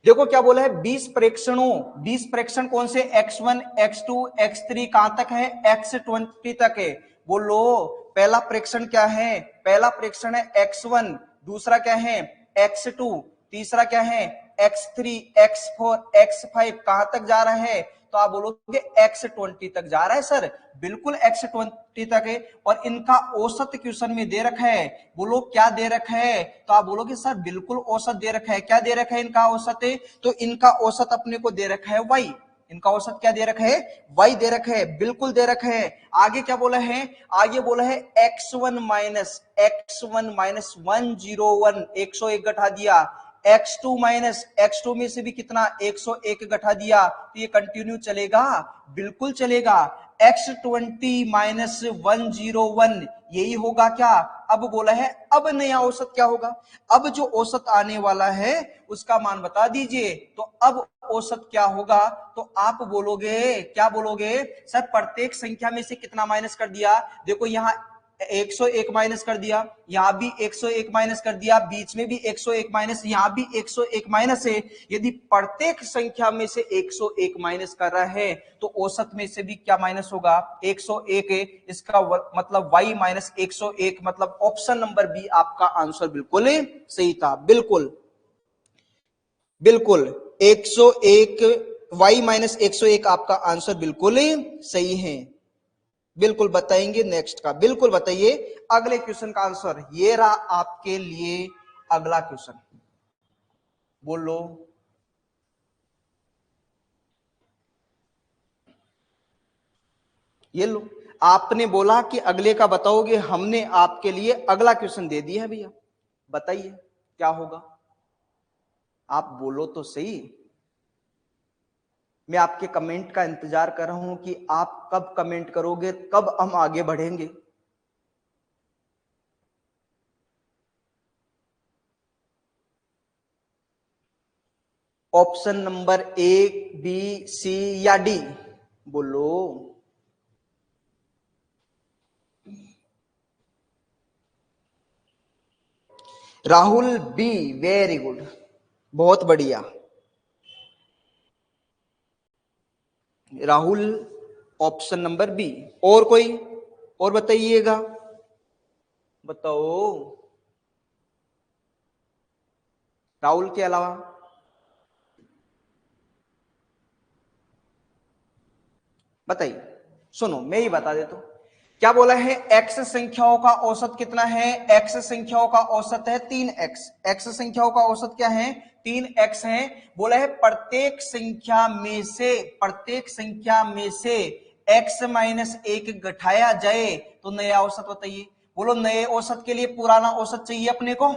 [SPEAKER 1] देखो क्या बोला है, 20 प्रेक्षणों, 20 प्रेक्षण कौन से? x1 x2 x3 कहां तक है? x20 तक है। बोलो पहला प्रेक्षण क्या है? पहला प्रेक्षण है x1, दूसरा क्या है? x2, तीसरा क्या है? x3, x4, x5 कहां तक जा रहा है? तो आप बोलोगे x20 तक जा रहा है सर, बिल्कुल x20 तक है। और इनका औसत क्वेश्चन में दे रखा है, बोलो क्या दे रखा है? तो आप बोलोगे सर बिल्कुल औसत दे रखा है। क्या दे रखा है इनका औसत? तो इनका औसत अपने को दे रखा है y। इनका औसत क्या दे रखा है? y दे रखा है, बिल्कुल दे रखा है। आगे क्या बोला है? आगे बोला है x1 माइनस 101, 101 घटा दिया। x2 माइनस x2 में से भी कितना? 101 घटा दिया। तो ये कंटिन्यू चलेगा, बिल्कुल चलेगा। x20 माइनस 101 यही होगा क्या? अब बोला है अब नया औसत क्या होगा? अब जो औसत आने वाला है उसका मान बता दीजिए। तो अब औसत क्या होगा? तो आप बोलोगे, क्या बोलोगे? सर प्रत्येक संख्या में से कितना माइनस कर दिया? देखो यहां 101 माइनस कर दिया, यहां भी 101 माइनस कर दिया, बीच में भी 101 माइनस, यहां भी 101 माइनस है। यदि प्रत्येक संख्या में से 101 माइनस कर रहा है तो औसत में से भी क्या माइनस होगा? 101 है। इसका मतलब y माइनस 101, मतलब ऑप्शन नंबर बी आपका आंसर बिल्कुल सही था। बिल्कुल बिल्कुल 101, y माइनस 101 आपका आंसर बिल्कुल सही है। बिल्कुल बताएंगे नेक्स्ट का, बिल्कुल बताइए अगले क्वेश्चन का आंसर। ये रहा आपके लिए अगला क्वेश्चन, बोलो। ये लो, आपने बोला कि अगले का बताओगे, हमने आपके लिए अगला क्वेश्चन दे दिया है भैया। बताइए क्या होगा? आप बोलो तो सही। मैं आपके कमेंट का इंतजार कर रहा हूं कि आप कब कमेंट करोगे, कब हम आगे बढ़ेंगे। Option number A, B, C या डी, बोलो। राहुल बी, वेरी गुड, बहुत बढ़िया। Rahul option number B. और कोई और बताइएगा, बताओ राहुल के अलावा। बताइए, सुनो मैं ही बता देता हूं। क्या बोला है? x संख्याओं का औसत कितना है? x संख्याओं का औसत है 3x। x संख्याओं का औसत क्या है? 3x है। बोला है प्रत्येक संख्या में से, प्रत्येक संख्या में से x माइनस 1 घटाया जाए तो नया औसत बताइए। बोलो नए औसत के लिए पुराना औसत चाहिए अपने को,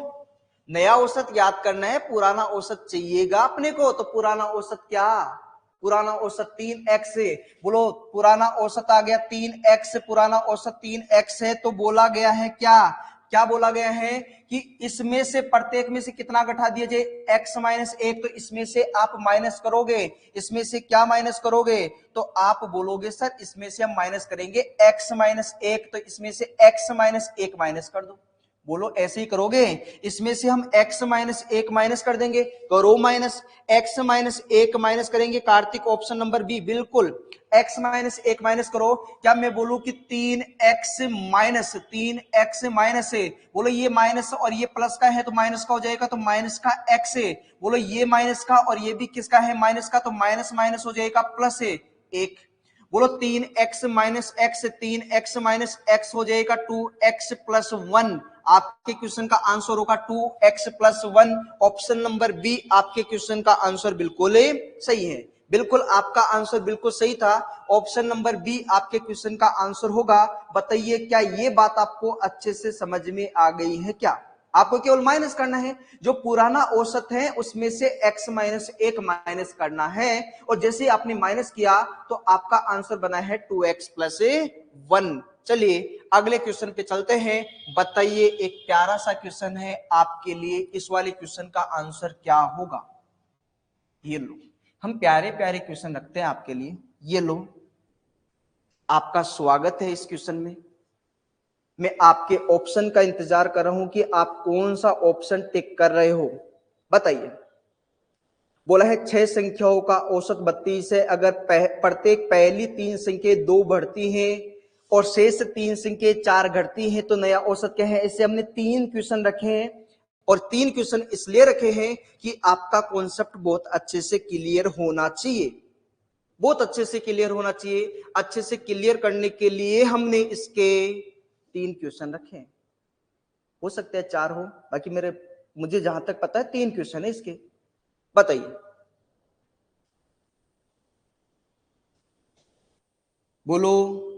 [SPEAKER 1] नया औसत याद करना है, पुराना औसत चाहिएगा अपने को। तो पुराना औसत क्या? पुराना औसत 3x है। बोलो पुराना औसत आ गया 3x, पुराना औसत 3x है। तो बोला गया है क्या? क्या बोला गया है कि इसमें से प्रत्येक में से कितना घटा दिया जाए? x minus 1। तो इसमें से आप माइनस करोगे, इसमें से क्या माइनस करोगे? तो आप बोलोगे सर इसमें से हम माइनस करेंगे x माइनस 1। तो इसमें से x माइनस 1 माइनस कर दो। बोलो ऐसे ही करोगे? इसमें से हम x माइनस 1 माइनस कर देंगे, करो माइनस। x माइनस 1 माइनस करेंगे, कार्तिक ऑप्शन नंबर बी, बिल्कुल x माइनस 1 माइनस करो। क्या मैं बोलूं कि 3x माइनस, 3x माइनस है। बोलो ये माइनस और ये प्लस का है तो माइनस का हो जाएगा, तो माइनस का x है। बोलो ये माइनस का और ये भी किसका है? माइनस का, तो माइनस माइनस हो जाएगा प्लस है 1। बोलो 3x minus x, 3x minus x हो जाएगा 2x प्लस 1। आपके क्वेश्चन का आंसर होगा 2x plus 1। Option number B आपके क्वेश्चन का आंसर बिल्कुल सही है। बिल्कुल आपका आंसर बिल्कुल सही था। ऑप्शन नंबर बी आपके क्वेश्चन का आंसर होगा। बताइए क्या ये बात आपको अच्छे से समझ में आ गई है? क्या आपको केवल माइनस करना है, जो पुराना औसत है उसमें से x माइनस 1 माइनस करना है। और जैसे ही आपने माइनस किया तो आपका आंसर बना है 2x प्लस 1। चलिए अगले क्वेश्चन पे चलते हैं। बताइए एक प्यारा सा क्वेश्चन है आपके लिए, इस वाले क्वेश्चन का आंसर क्या होगा? ये लो, हम प्यारे प्यारे क्वेश्चन रखते हैं आपके लिए। ये लो, आपका स्वागत है इस क्वेश्चन में। मैं आपके ऑप्शन का इंतजार कर रहा हूं कि आप कौन सा ऑप्शन टिक कर रहे हो। बताइए। बोला है 6 संख्याओं का औसत 32 है। अगर प्रत्येक पहली 3 संख्या 2 बढ़ती हैं और शेष 3 संख्या 4 घटती हैं तो नया औसत क्या है? इससे हमने 3 क्वेश्चन रखे हैं। और 3 क्वेश्चन इसलिए रखे हैं कि आपका कॉन्सेप्ट बहुत अच्छे से क्लियर होना चाहिए, बहुत अच्छे से क्लियर होना चाहिए। अच्छे से क्लियर करने के लिए हमने इसके 3 क्वेश्चन रखे हैं, हो सकता है 4 हो, बाकी मुझे जहां तक पता है 3 क्वेश्चन है इसके। बताइए, बोलो।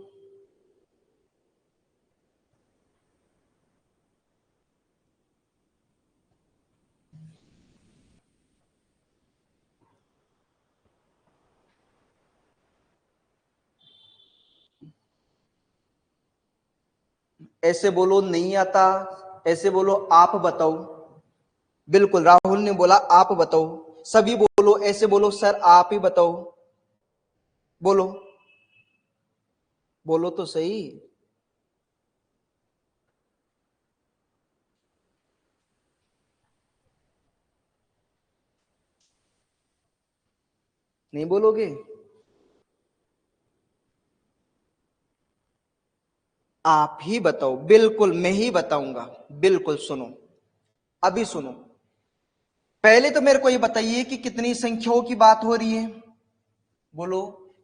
[SPEAKER 1] ऐसे बोलो नहीं आता, ऐसे बोलो आप बताओ। बिल्कुल, राहुल ने बोला आप बताओ। सभी बोलो, ऐसे बोलो सर आप ही बताओ। बोलो, बोलो तो सही। नहीं बोलोगे? आप ही बताओ। बिल्कुल मैं ही बताऊंगा। बिल्कुल सुनो, अभी सुनो। पहले तो मेरे को ये बताइए कि कितनी संख्याओं की बात हो रही है। बोलो,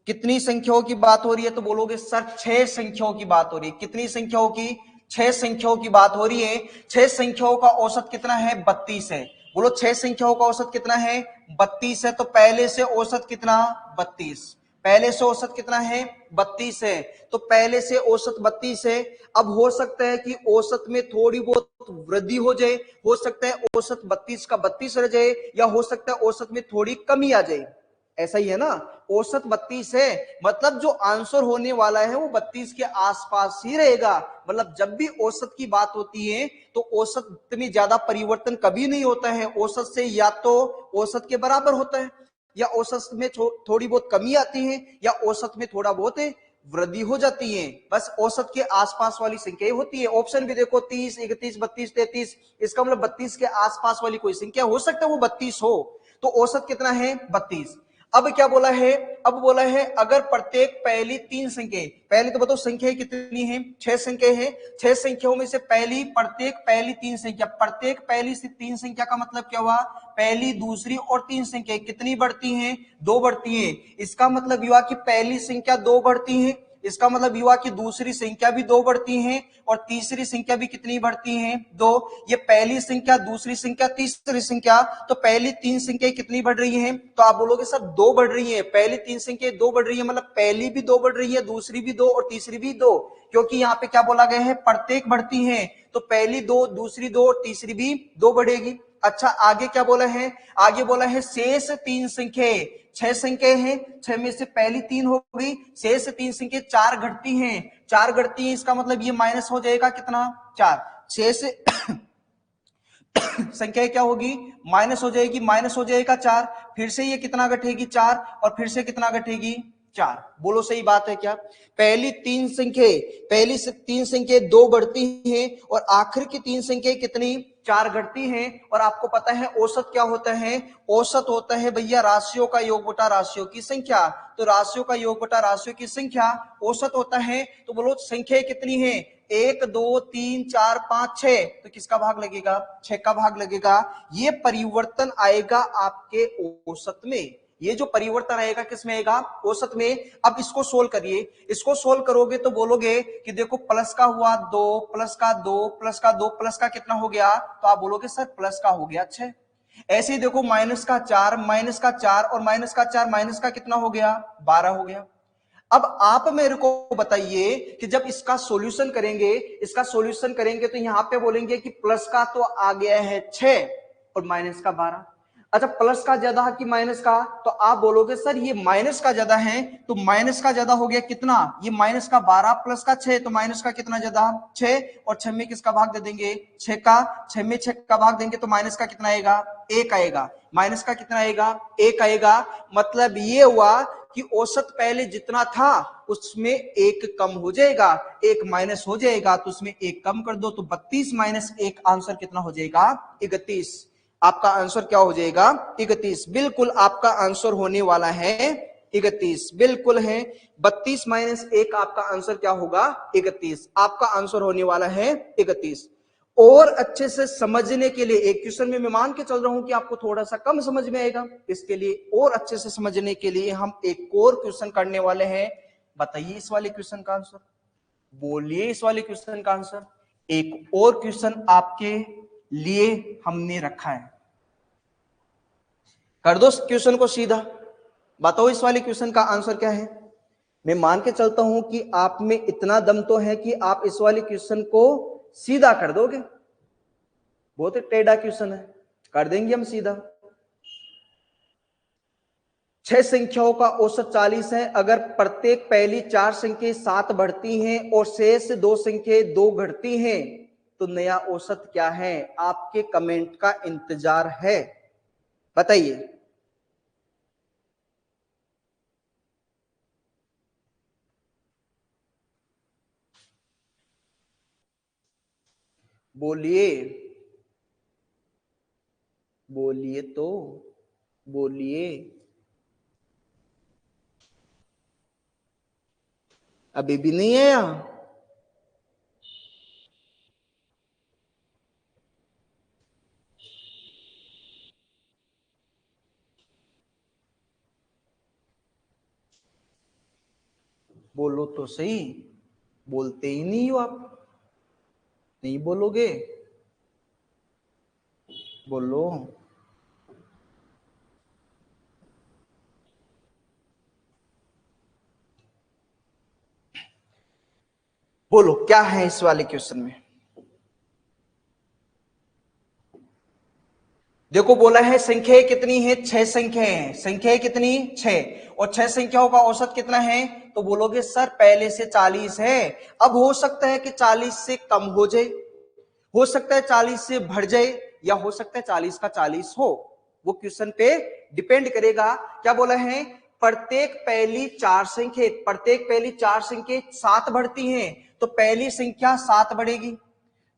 [SPEAKER 1] कितनी संख्याओं की बात हो रही है? तो बोलोगे सर 6 संख्याओं की बात हो रही है। कितनी संख्याओं की? 6 संख्याओं की बात हो रही है। 6 संख्याओं का औसत कितना है? 32 है। बोलो 6 संख्याओं का औसत कितना है? 32 है। तो पहले से औसत कितना? 32। पहले से औसत कितना है? 32 है। तो पहले से औसत 32 है। अब हो सकता है कि औसत में थोड़ी बहुत वृद्धि हो जाए, हो सकता है औसत 32 का 32 रह जाए, या हो सकता है औसत में थोड़ी कमी आ जाए। ऐसा ही है ना? औसत 32 है, मतलब जो आंसर होने वाला है वो 32 के आसपास ही रहेगा। मतलब जब भी औसत की बात होती है तो औसत इतनी ज्यादा परिवर्तन कभी नहीं होता है। औसत से या तो औसत के बराबर होता है, या औसत में थोड़ी बहुत कमी आती है, या औसत में थोड़ा बहुत वृद्धि हो जाती है। बस औसत के आसपास वाली संख्या होती है। ऑप्शन भी देखो 30, 31, 32, 33, इसका मतलब 32 के आसपास वाली कोई संख्या हो सकता है वो 32 हो। तो औसत कितना है? 32। अब क्या बोला है? अब बोला है अगर प्रत्येक पहली 3 संख्या, पहले तो बताओ संख्या कितनी है? 6 संख्या है। 6 संख्याओं में से प्रत्येक पहली 3 संख्या, प्रत्येक पहली से 3 संख्या का मतलब क्या हुआ? पहली, दूसरी और 3 संख्या कितनी बढ़ती हैं? 2 बढ़ती हैं। इसका मतलब युवा की पहली संख्या 2 बढ़ती है, इसका मतलब युवा की दूसरी संख्या भी 2 बढ़ती हैं, और तीसरी संख्या भी कितनी बढ़ती हैं? 2। ये पहली संख्या, दूसरी संख्या, तीसरी संख्या, तो पहली 3 संख्या कितनी बढ़ रही हैं? तो आप बोलोगे सर 2 बढ़ रही है। पहली 3 संख्या 2 बढ़ रही है, मतलब पहली भी 2 बढ़ रही है, दूसरी भी 2 और तीसरी भी 2, क्योंकि यहाँ पे क्या बोला गया है? प्रत्येक बढ़ती है। तो पहली 2, दूसरी 2 और तीसरी भी 2 बढ़ेगी। अच्छा, आगे क्या बोला है? आगे बोला है शेष 3 संख्या, 6 संख्या है, 6 में से पहली 3 हो गई, शेष 3 संख्या 4 घटती हैं, 4 घटती हैं। इसका मतलब ये माइनस हो जाएगा कितना? 4। शेष संख्या क्या होगी? माइनस हो जाएगी, माइनस हो जाएगा 4। फिर से ये कितना घटेगी? 4। और फिर से कितना घटेगी? 4। बोलो सही बात है क्या? पहली 3 संख्या 2 बढ़ती हैं, और आखिर की 3 संख्या कितनी? 4 घटती हैं। और आपको पता है औसत क्या होता है? औसत होता है भैया राशियों का योग बटा राशियों की संख्या। तो राशियों का योग बटा राशियों की संख्या औसत होता है। तो बोलो संख्या कितनी है? 1, 2, 3, 4, 5, 6, तो किसका भाग लगेगा? 6 का भाग लगेगा। ये परिवर्तन आएगा आपके औसत में। ये जो परिवर्तन आएगा किसमें आएगा? औसत में। अब इसको सोल्व करिए। इसको सोल्व करोगे तो बोलोगे कि देखो प्लस का हुआ 2, प्लस का 2, प्लस का 2, प्लस का कितना हो गया? तो आप बोलोगे सर प्लस का हो गया 6। ऐसे ही देखो माइनस का 4, माइनस का 4 और माइनस का 4, माइनस का कितना हो गया? 12 हो गया। अब आप मेरे को बताइए कि जब इसका सॉल्यूशन करेंगे, इसका सॉल्यूशन करेंगे तो यहां पे बोलेंगे कि प्लस का तो आ गया है 6 और माइनस का 12। अच्छा, प्लस का ज्यादा कि माइनस का? तो आप बोलोगे सर ये माइनस का ज्यादा है, तो माइनस का ज्यादा हो गया कितना? ये माइनस का 12 प्लस का 6, तो माइनस का कितना ज्यादा? 6। और 6 में किसका भाग दे देंगे? 6 का। 6 में 6 का भाग देंगे तो माइनस का कितना आएगा? 1 आएगा। माइनस का कितना आएगा? 1 आएगा। मतलब ये हुआ कि औसत पहले जितना था उसमें 1 कम हो जाएगा, 1 माइनस हो जाएगा, तो उसमें 1 कम कर दो, तो 32 माइनस 1 आंसर कितना हो जाएगा? 31। आपका आंसर क्या हो जाएगा? 31। बिल्कुल आपका आंसर होने वाला है 31। बिल्कुल है। 32 माइनस 1 आपका आंसर क्या होगा? 31। आपका आंसर होने वाला है 31। और अच्छे से समझने के लिए एक क्वेश्चन में मैं मान के चल रहा हूं कि आपको थोड़ा सा कम समझ में आएगा, इसके लिए और अच्छे से समझने के लिए हम एक और क्वेश्चन करने वाले हैं। बताइए इस वाले क्वेश्चन का आंसर, बोलिए इस वाले क्वेश्चन का आंसर। एक और क्वेश्चन आपके लिए हमने रखा है, कर दो क्वेश्चन को सीधा, बताओ इस वाले क्वेश्चन का आंसर क्या है। मैं मान के चलता हूं कि आप में इतना दम तो है कि आप इस वाले क्वेश्चन को सीधा कर दोगे, बहुत ही टेढ़ा क्वेश्चन है, कर देंगे हम सीधा। 6 संख्याओं का औसत 40 है, अगर प्रत्येक पहली 4 संख्याएं 7 बढ़ती हैं और शेष 2 संख्याएं 2 घटती हैं तो नया औसत क्या है। आपके कमेंट का इंतजार है, बताइए। बोलिए, बोलिए तो, बोलिए। अभी भी नहीं आया? बोलो तो सही, बोलते ही नहीं हो आप, नहीं बोलोगे, बोलो। बोलो क्या है इस वाले क्वेश्चन में। देखो बोला है संख्याएं कितनी है, 6 संख्याएं हैं, संख्याएं कितनी 6, और 6 संख्याओं का औसत कितना है। तो बोलोगे सर पहले से 40 है, अब हो सकता है कि 40 से कम हो जाए, हो सकता है 40 से बढ़ जाए, या हो सकता है 40 का 40 हो, वो क्वेश्चन पे डिपेंड करेगा। क्या बोला है, प्रत्येक पहली 4 संख्या, प्रत्येक पहली 4 संख्या 7 बढ़ती हैं तो पहली संख्या 7 बढ़ेगी,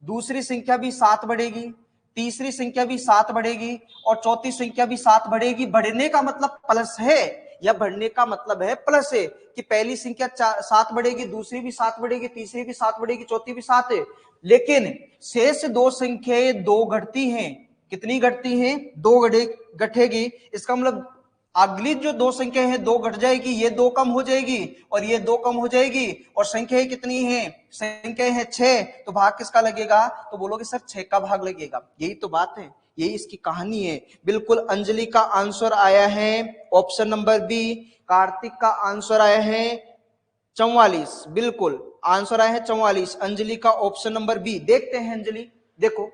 [SPEAKER 1] दूसरी संख्या भी 7 बढ़ेगी, तीसरी संख्या भी 7 बढ़ेगी और चौथी संख्या भी 7 बढ़ेगी। बढ़ने का मतलब प्लस है, या बढ़ने का मतलब है प्लस है, कि पहली संख्या 7 बढ़ेगी, दूसरी भी 7 बढ़ेगी, तीसरी भी 7 बढ़ेगी, चौथी भी 7 है। लेकिन शेष 2 संख्याएं 2 घटती हैं, कितनी घटती हैं, 2 घटेगी। इसका मतलब अगली जो 2 संख्या है 2 घट जाएगी, ये 2 कम हो जाएगी और ये 2 कम हो जाएगी, और संख्या कितनी है, संख्या है 6, तो भाग किसका लगेगा। तो बोलोगे सर 6 का भाग लगेगा, यही तो बात है, यही इसकी कहानी है। बिल्कुल अंजलि का आंसर आया है ऑप्शन नंबर बी, कार्तिक का आंसर आया है 44, बिल्कुल आंसर आया है 44, अंजलि का ऑप्शन नंबर बी। देखते हैं अंजलि, देखो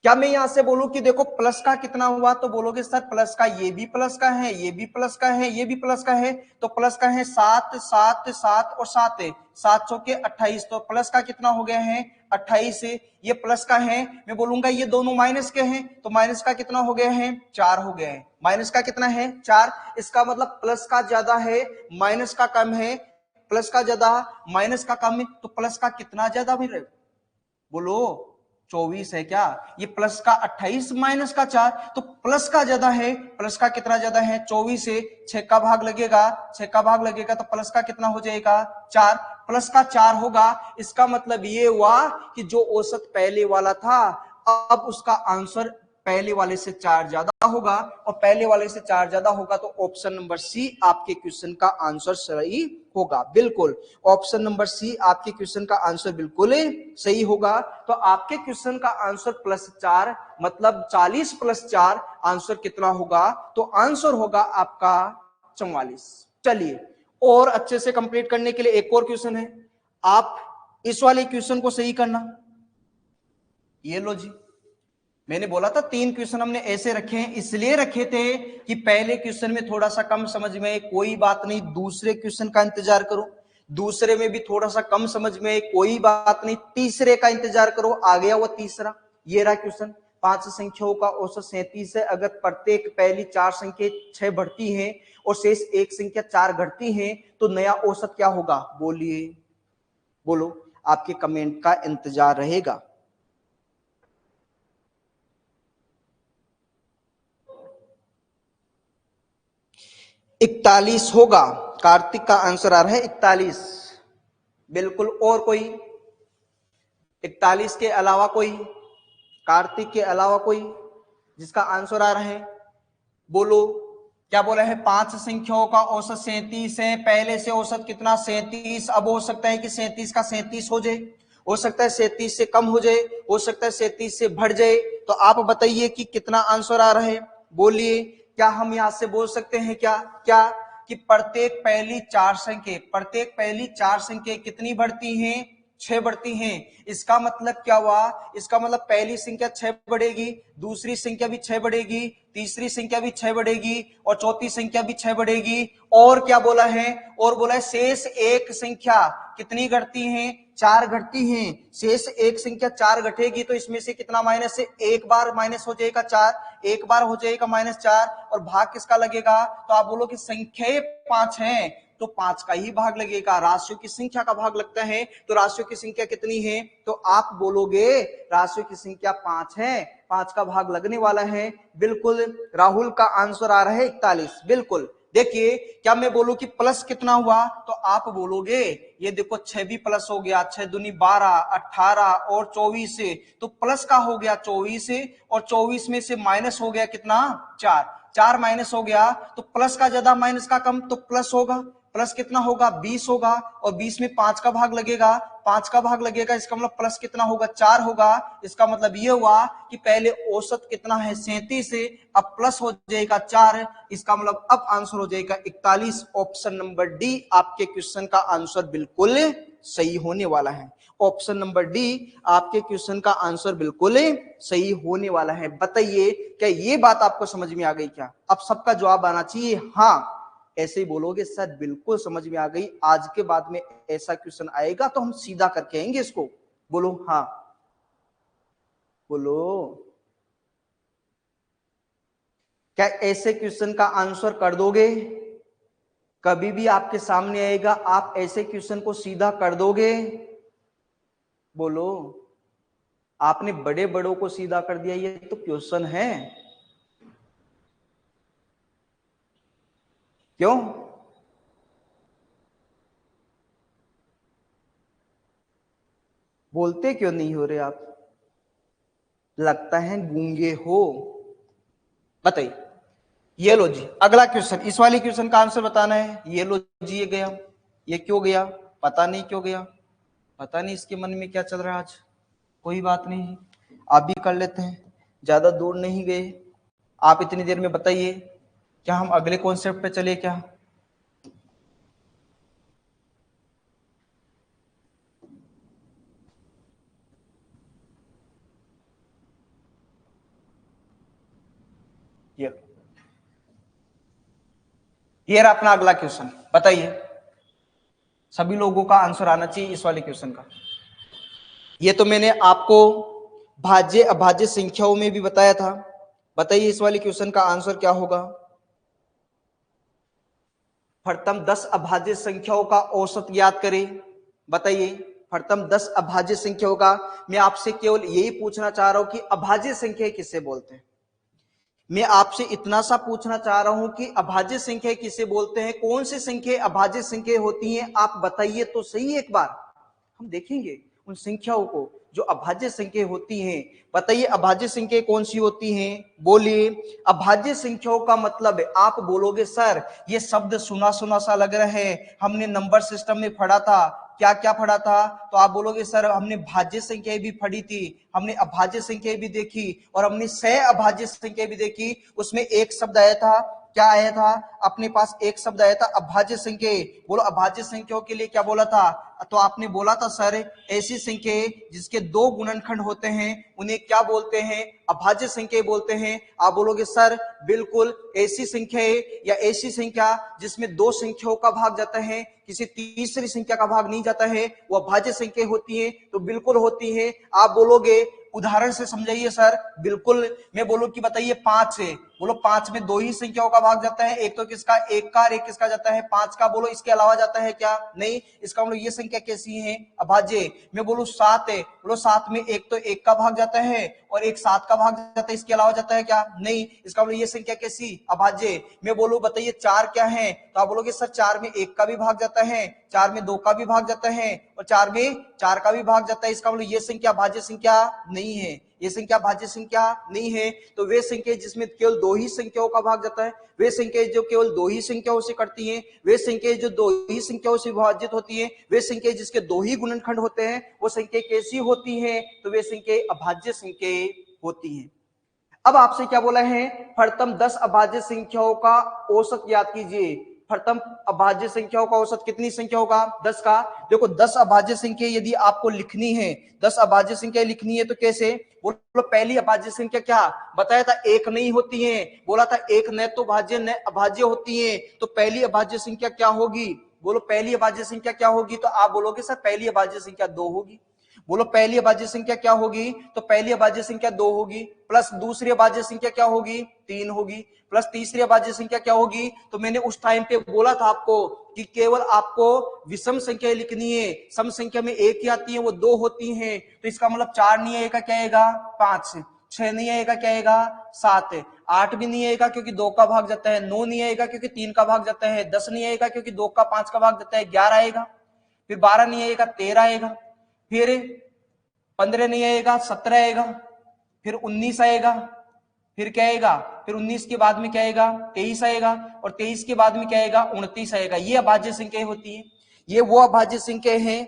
[SPEAKER 1] क्या मैं यहां से बोलूं कि देखो प्लस का कितना हुआ, तो बोलोगे सर प्लस का ये भी प्लस का है, ये भी प्लस का है, ये भी प्लस का है, तो प्लस का है 7 7 7 और 7 है, 7 चौके 28, तो प्लस का कितना हो गया है 28 है। ये प्लस का है, मैं बोलूंगा ये दोनों माइनस के हैं, तो माइनस का कितना हो गया है 4 हो गया है, माइनस का कितना है 4। इसका मतलब प्लस का ज्यादा है माइनस का कम है, प्लस का ज्यादा माइनस का कम है, तो प्लस का कितना ज्यादा भी रहे, बोलो 24 है क्या। ये प्लस का 28 माइनस का 4, तो प्लस का ज्यादा है, प्लस का कितना ज्यादा है 24 से 6 का भाग लगेगा, 6 का भाग लगेगा तो प्लस का कितना हो जाएगा 4, प्लस का 4 होगा। इसका मतलब ये हुआ कि जो औसत पहले वाला था अब उसका आंसर पहले वाले से 4 ज्यादा होगा, और पहले वाले से 4 ज्यादा होगा तो ऑप्शन नंबर सी आपके क्वेश्चन का आंसर सही होगा। बिल्कुल ऑप्शन नंबर सी आपके क्वेश्चन का आंसर बिल्कुल सही होगा। तो आपके क्वेश्चन का आंसर +4 मतलब 40 + 4 आंसर कितना होगा, तो आंसर होगा आपका 44। चलिए और अच्छे से कंप्लीट करने के लिए एक और क्वेश्चन है, आप इस वाले क्वेश्चन को सही करना। ये लो जी, मैंने बोला था 3 क्वेश्चन हमने ऐसे रखे हैं, इसलिए रखे थे कि पहले क्वेश्चन में थोड़ा सा कम समझ में, कोई बात नहीं, दूसरे क्वेश्चन का इंतजार करो, दूसरे में भी थोड़ा सा कम समझ में, कोई बात नहीं, तीसरे का इंतजार करो, आ गया वो तीसरा। ये रहा क्वेश्चन, 5 संख्याओं का औसत 37 है, अगर प्रत्येक पहली 4 संख्या 6 बढ़ती हैं और शेष एक संख्या 4 घटती हैं तो नया औसत क्या होगा, बोलिए, बोलो, आपके कमेंट का इंतजार रहेगा। 41 होगा, कार्तिक का आंसर आ रहा है 41, बिल्कुल। और कोई 41 के अलावा कोई, कार्तिक के अलावा कोई जिसका आंसर आ रहा है? बोलो, क्या बोला है? 5 संख्याओं का औसत 37 है। पहले से औसत कितना? 37। अब हो सकता है कि 37 का 37 हो जाए, हो सकता है 37 से कम हो जाए, हो सकता है 37 से बढ़ जाए। तो आप बताइए कि कितना आंसर आ रहा है? बोलिए, क्या हम यहां से बोल सकते हैं क्या क्या कि प्रत्येक पहली 4 संख्या कितनी बढ़ती हैं? 6 बढ़ती हैं। इसका मतलब क्या हुआ? इसका मतलब पहली संख्या 6 बढ़ेगी, दूसरी संख्या भी 6 बढ़ेगी, तीसरी संख्या भी 6 बढ़ेगी और चौथी संख्या भी 6 बढ़ेगी। और क्या बोला है? और बोला है शेष एक संख्या कितनी घटती हैं? 4 घटती हैं। शेष एक संख्या 4 घटेगी तो इसमें से कितना माइनस है? एक बार माइनस हो जाएगा 4, एक बार हो जाएगा -4 और भाग किसका लगेगा? तो आप बोलो कि संख्या 5 है तो 5 का ही भाग लगेगा। राशियों की संख्या का भाग लगता है तो राशियों की संख्या कितनी है? तो आप बोलोगे राशियों की संख्या 5 है, 5 का भाग लगने वाला है। बिल्कुल, राहुल का आंसर आ रहा है 41। बिल्कुल। देखिए, क्या मैं बोलूं कि प्लस कितना हुआ? तो आप बोलोगे ये देखो 6 भी प्लस हो गया, 6 दूनी 12, 18 और 24 से तो प्लस का हो गया 24 और 24 में से माइनस हो गया कितना? 4, 4 माइनस हो गया तो प्लस का ज्यादा माइनस का कम तो प्लस होगा। प्लस कितना होगा? 20 होगा और 20 में 5 का भाग लगेगा, 5 का भाग लगेगा। इसका मतलब प्लस कितना होगा? 4 होगा। इसका मतलब यह हुआ कि पहले औसत कितना है? 37 से, अब प्लस हो जाएगा 4। इसका मतलब अब आंसर हो जाएगा 41। ऑप्शन नंबर डी आपके क्वेश्चन का आंसर बिल्कुल सही होने वाला है। ऑप्शन नंबर डी आपके क्वेश्चन का आंसर बिल्कुल सही होने वाला है। बताइए, क्या ये बात आपको समझ में आ गई क्या? अब सबका जवाब आना चाहिए हाँ। ऐसे ही बोलोगे सर बिल्कुल समझ में आ गई, आज के बाद में ऐसा क्वेश्चन आएगा तो हम सीधा करके आएंगे इसको। बोलो हाँ, बोलो। क्या ऐसे क्वेश्चन का आंसर कर दोगे? कभी भी आपके सामने आएगा, आप ऐसे क्वेश्चन को सीधा कर दोगे? बोलो। आपने बड़े बड़ों को सीधा कर दिया, ये तो क्वेश्चन है। क्यों? बोलते क्यों नहीं हो रहे आप? लगता है गूंगे हो। बताइए। ये लो जी अगला क्वेश्चन, इस वाले क्वेश्चन का आंसर बताना है। ये लो जी, ये गया। ये क्यों गया? पता नहीं क्यों गया, पता नहीं इसके मन में क्या चल रहा है आज। कोई बात नहीं, आप भी कर लेते हैं, ज्यादा दूर नहीं गए। आप इतनी देर में बताइए, क्या हम अगले कॉन्सेप्ट पे चले क्या? ये रहा अपना अगला क्वेश्चन। बताइए, सभी लोगों का आंसर आना चाहिए इस वाले क्वेश्चन का। ये तो मैंने आपको भाज्य अभाज्य संख्याओं में भी बताया था। बताइए इस वाले क्वेश्चन का आंसर क्या होगा? प्रथम 10 अभाज्य संख्याओं का औसत ज्ञात करें। बताइए, प्रथम 10 अभाज्य संख्याओं का। मैं आपसे केवल यही पूछना चाह रहा हूं कि अभाज्य संख्या किसे बोलते हैं। मैं आपसे इतना सा पूछना चाह रहा हूं कि अभाज्य संख्या किसे बोलते हैं, कौन सी संख्या अभाज्य संख्या होती हैं, आप बताइए तो सही। एक बार हम देखेंगे उन संख्याओं को जो अभाज्य संख्या होती हैं। बताइए अभाज्य संख्या कौन सी होती हैं? बोलिए। अभाज्य संख्याओं का मतलब है, आप बोलोगे सर ये शब्द सुना सुना सा लग रहा है, हमने नंबर सिस्टम में पढ़ा था। क्या क्या पढ़ा था? तो आप बोलोगे सर हमने भाज्य संख्याएं भी पढ़ी थी, हमने अभाज्य संख्याएं भी देखी और हमने सह अभाज्य संख्या भी देखी। उसमें एक शब्द आया था, क्या आया था? अपने पास एक शब्द आया था अभाज्य संख्या। बोलो अभाज्य संख्याओं के लिए क्या बोला था? तो आपने बोला था सर ऐसी संख्या जिसके 2 गुणनखंड होते हैं उन्हें क्या बोलते हैं? अभाज्य संख्या बोलते हैं। आप बोलोगे सर बिल्कुल ऐसी संख्या या ऐसी संख्या जिसमें 2 संख्याओं का भाग जाता है, किसी तीसरी संख्या का भाग नहीं जाता है, वो अभाज्य संख्या होती है। तो बिल्कुल होती है। आप बोलोगे उदाहरण से समझाइए सर। बिल्कुल, मैं बोलूं कि बताइए 5 से, बोलो 5 में 2 ही संख्याओं का भाग जाता है, एक तो किसका? एक का, एक किसका जाता है? 5 का। बोलो इसके अलावा जाता है क्या? नहीं। इसका मतलब ये संख्या कैसी है? अभाज्य। मैं बोलूं 7 है, बोलो 7 में एक तो एक का भाग जाता है और एक 7 का भाग जाता है, इसके अलावा जाता है क्या? नहीं। इसका मतलब ये संख्या कैसी? अभाज्य। मैं बोलूं बताइए 4 क्या है? तो आप बोलोगे सर 4 में एक का भी भाग जाता है, 4 में 2 का भी भाग जाता है और 4 में 4 का भी भाग जाता है। इसका मतलब ये संख्या भाज्य संख्या नहीं है, ये संख्या भाज्य संख्या नहीं है। तो वे संख्या जिसमें केवल 2 ही संख्याओं का भाग जाता है, वे संख्या जो केवल 2 ही संख्याओं से कटती हैं, वे संख्या जो 2 ही संख्याओं से विभाजित होती हैं, वे संख्या जिसके 2 ही गुणनखंड होते हैं, वो संख्या कैसी होती हैं? तो वे संख्या अभाज्य संख्या होती हैं। अब आपसे क्या बोला है? प्रथम 10 अभाज्य संख्याओं का औसत याद कीजिए। प्रथम अभाज्य संख्याओं का औसत कितनी संख्या होगा? 10 का। देखो 10 अभाज्य संख्या यदि आपको लिखनी है, 10 अभाज्य संख्या लिखनी है तो कैसे? बोलो पहली अभाज्य संख्या क्या बताया था? एक नहीं होती है, बोला था एक न तो भाज्य न अभाज्य होती है। तो पहली अभाज्य संख्या क्या होगी? बोलो पहली अभाज्य संख्या क्या होगी? तो आप बोलोगे सर पहली अभाज्य संख्या 2 होगी। बोलो पहली अभाज्य संख्या क्या होगी? तो पहली अभाज्य संख्या 2 होगी, प्लस दूसरी अभाज्य संख्या क्या होगी? 3 होगी, प्लस तीसरी अभाज्य संख्या क्या होगी? तो मैंने उस टाइम पे बोला था आपको कि केवल आपको विषम संख्या लिखनी है, सम संख्या में एक ही आती है, वो 2 होती हैं। तो इसका मतलब 4 नहीं आएगा, क्या आएगा? 5, 6 नहीं आएगा, क्या आएगा? 7, 8 भी नहीं आएगा क्योंकि 2 का भाग जाता है, 9 नहीं आएगा क्योंकि 3 का भाग जाता है, 10 नहीं आएगा क्योंकि 2 का 5 का भाग जाता है, 11 आएगा, फिर 12 नहीं आएगा, 13 आएगा, फिर 15 नहीं आएगा, 17 आएगा, फिर 19 आएगा, फिर क्या आएगा? फिर 19 के बाद में क्या आएगा? 23 आएगा, और 23 के बाद में क्या आएगा? 29 आएगा। ये अभाज्य संख्या होती है। ये वो अभाज्य संख्या है,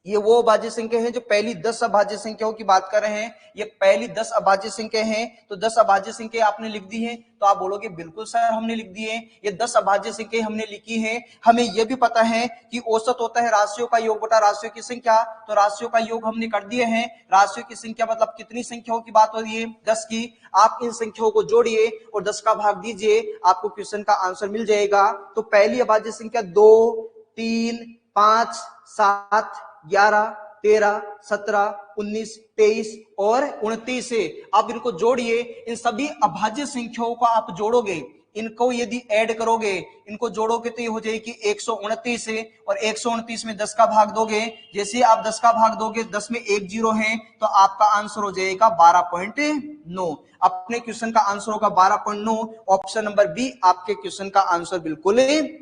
[SPEAKER 1] ये वो अभाज्य संख्या है जो पहली 10 अभाज्य संख्याओं की बात कर रहे हैं। ये पहली 10 अभाज्य संख्या है। तो 10 अभाज्य संख्या आपने लिख दी है, तो आप बोलोगे बिल्कुल सर हमने लिख दी है, ये 10 अभाज्य संख्या हमने लिखी है। हमें यह भी पता है कि औसत होता है राशियों का योग बटा राशियों की संख्या, तो राशियों का योग हमने कर दिए हैं। राशियों की संख्या मतलब कितनी संख्याओं की बात हो रही है? 10 की। आप इन संख्याओं को जोड़िए और 10 का भाग दीजिए, आपको क्वेश्चन का आंसर मिल जाएगा। तो पहली अभाज्य संख्या 2, 3, 5, 7, 11, 13, 17, 19, 23 और 29 से आप इनको जोड़िए। इन सभी अभाज्य संख्याओं को आप जोड़ोगे, इनको यदि ऐड करोगे, इनको जोड़ोगे तो ये हो जाएगी 129 है, और 129 में 10 का भाग दोगे। जैसे आप 10 का भाग दोगे, 10 में 1 जीरो है, तो आपका आंसर हो जाएगा 12.9। अपने क्वेश्चन का आंसर होगा 12.9। ऑप्शन नंबर बी आपके क्वेश्चन का आंसर बिल्कुल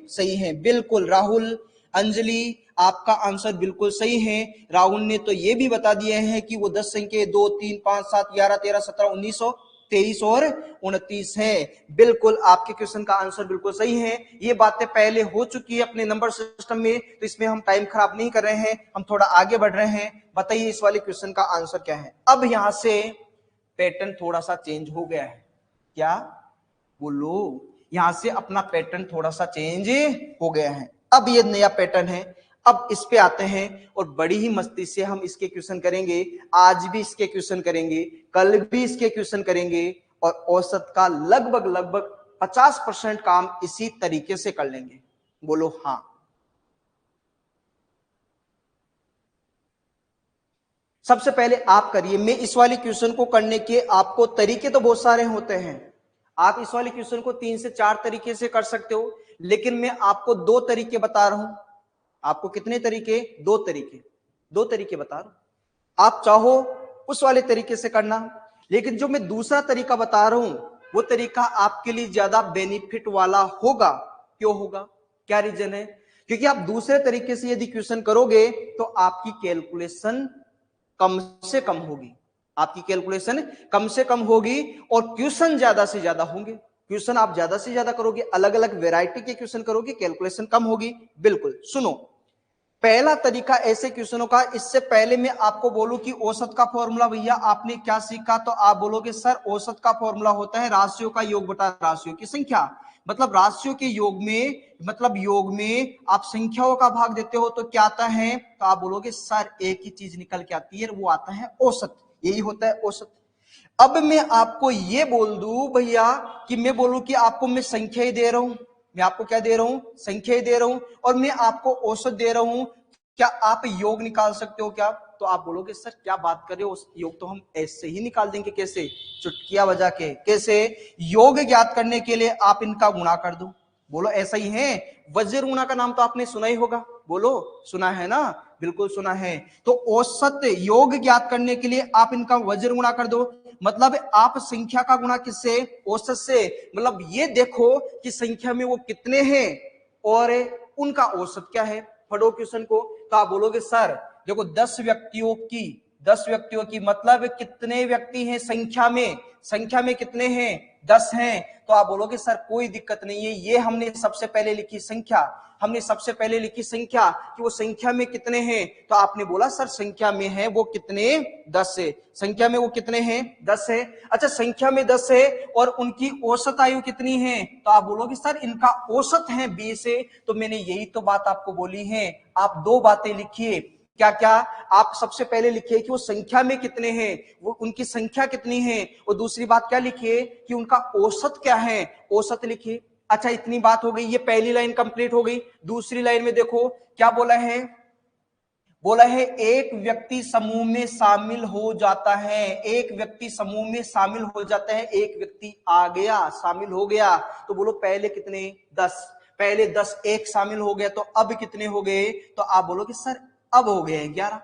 [SPEAKER 1] सही है। बिल्कुल राहुल, अंजलि, आपका आंसर बिल्कुल सही है। राहुल ने तो ये भी बता दिया है कि वो 10 संख्या 2, 3, 5, 7, 11, 13, 17, 19, 23 और 29 है। बिल्कुल आपके क्वेश्चन का आंसर बिल्कुल सही है। ये बातें पहले हो चुकी है अपने नंबर सिस्टम में, तो इसमें हम टाइम खराब नहीं कर रहे हैं, हम थोड़ा आगे बढ़ रहे हैं। बताइए इस वाले क्वेश्चन का आंसर क्या है? अब यहां से पैटर्न थोड़ा सा चेंज हो गया है। क्या बोलो? यहां से अपना पैटर्न थोड़ा सा चेंज हो गया है। अब ये नया पैटर्न है। अब इस पे आते हैं और बड़ी ही मस्ती से हम इसके क्वेश्चन करेंगे। आज भी इसके क्वेश्चन करेंगे, कल भी इसके क्वेश्चन करेंगे, और औसत का लगभग 50% काम इसी तरीके से कर लेंगे। बोलो हाँ। सबसे पहले आप करिए। मैं इस वाले क्वेश्चन को करने के आपको तरीके तो बहुत सारे होते हैं। आप इस वाले क्वेश्चन को 3 से 4 तरीके से कर सकते हो, लेकिन मैं आपको 2 तरीके बता रहा हूं। आपको कितने तरीके? 2 तरीके बता रहा हूं। आप चाहो उस वाले तरीके से करना, लेकिन जो मैं दूसरा तरीका बता रहा हूं वो तरीका आपके लिए ज्यादा बेनिफिट वाला होगा। क्यों होगा? क्या रीजन है? क्योंकि आप दूसरे तरीके से यदि क्वेश्चन करोगे तो आपकी कैलकुलेशन कम से कम होगी, आपकी कैलकुलेशन कम से कम होगी, और क्वेश्चन ज्यादा से ज्यादा होंगे। क्वेश्चन आप ज्यादा से ज्यादा करोगे, अलग अलग वैरायटी के क्वेश्चन करोगे, कैलकुलेशन कम होगी। बिल्कुल सुनो, पहला तरीका ऐसे क्वेश्चनों का, इससे पहले मैं आपको बोलूं कि औसत का फॉर्मूला भैया आपने क्या सीखा, तो आप बोलोगे सर औसत का फॉर्मूला होता है राशियों का योग बटा राशियों की संख्या। मतलब राशियों के योग में, मतलब योग में आप संख्याओं का भाग देते हो तो क्या आता है? तो आप बोलोगे सर एक ही चीज निकल के आती है, वो आता है औसत। यही होता है औसत। अब मैं आपको ये बोल दूं भैया कि मैं बोलूं कि आपको मैं संख्या ही दे रहा हूं, मैं आपको क्या दे रहा हूं? संख्या ही दे रहा हूं, और मैं आपको औसत दे रहा हूं। क्या आप योग निकाल सकते हो क्या? तो आप बोलोगे सर क्या बात कर रहे हो, योग तो हम ऐसे ही निकाल देंगे। कैसे? चुटकियां बजा के। कैसे? योग ज्ञात करने के लिए आप इनका गुणा कर दो। बोलो ऐसा ही है। वज्र गुणा का नाम तो आपने सुना ही होगा। बोलो सुना है ना? बिल्कुल सुना है। तो औसत योग ज्ञात करने के लिए आप इनका वज्र गुणा कर दो। मतलब आप संख्या का गुणा किससे? औसत से। मतलब ये देखो कि संख्या में वो कितने हैं और उनका औसत क्या है। पढ़ो क्वेश्चन को, तो आप बोलोगे सर देखो 10 व्यक्तियों की मतलब कितने व्यक्ति हैं संख्या में कितने हैं 10 हैं। तो आप बोलोगे सर कोई दिक्कत नहीं है, ये हमने सबसे पहले लिखी संख्या कि वो संख्या में कितने हैं। तो आपने बोला सर संख्या में है वो कितने 10 है, संख्या में वो कितने हैं 10 है। अच्छा संख्या में 10 है और उनकी औसत आयु कितनी है, तो आप बोलोगे सर इनका औसत है 20 है। तो मैंने यही तो बात आपको बोली है, आप दो बातें लिखिए। क्या क्या? आप सबसे पहले लिखिए कि वो संख्या में कितने हैं, वो उनकी संख्या कितनी है, और दूसरी बात क्या लिखिए कि उनका औसत क्या है, औसत लिखिए। अच्छा इतनी बात हो गई, ये पहली लाइन कंप्लीट हो गई। दूसरी लाइन में देखो क्या बोला है एक व्यक्ति समूह में शामिल हो जाता है, एक व्यक्ति समूह में शामिल हो जाता है, एक व्यक्ति आ गया शामिल हो गया। तो बोलो पहले कितने 10, पहले 10 एक शामिल हो गया, तो अब कितने हो गए, तो आप बोलोगे सर अब हो गए 11।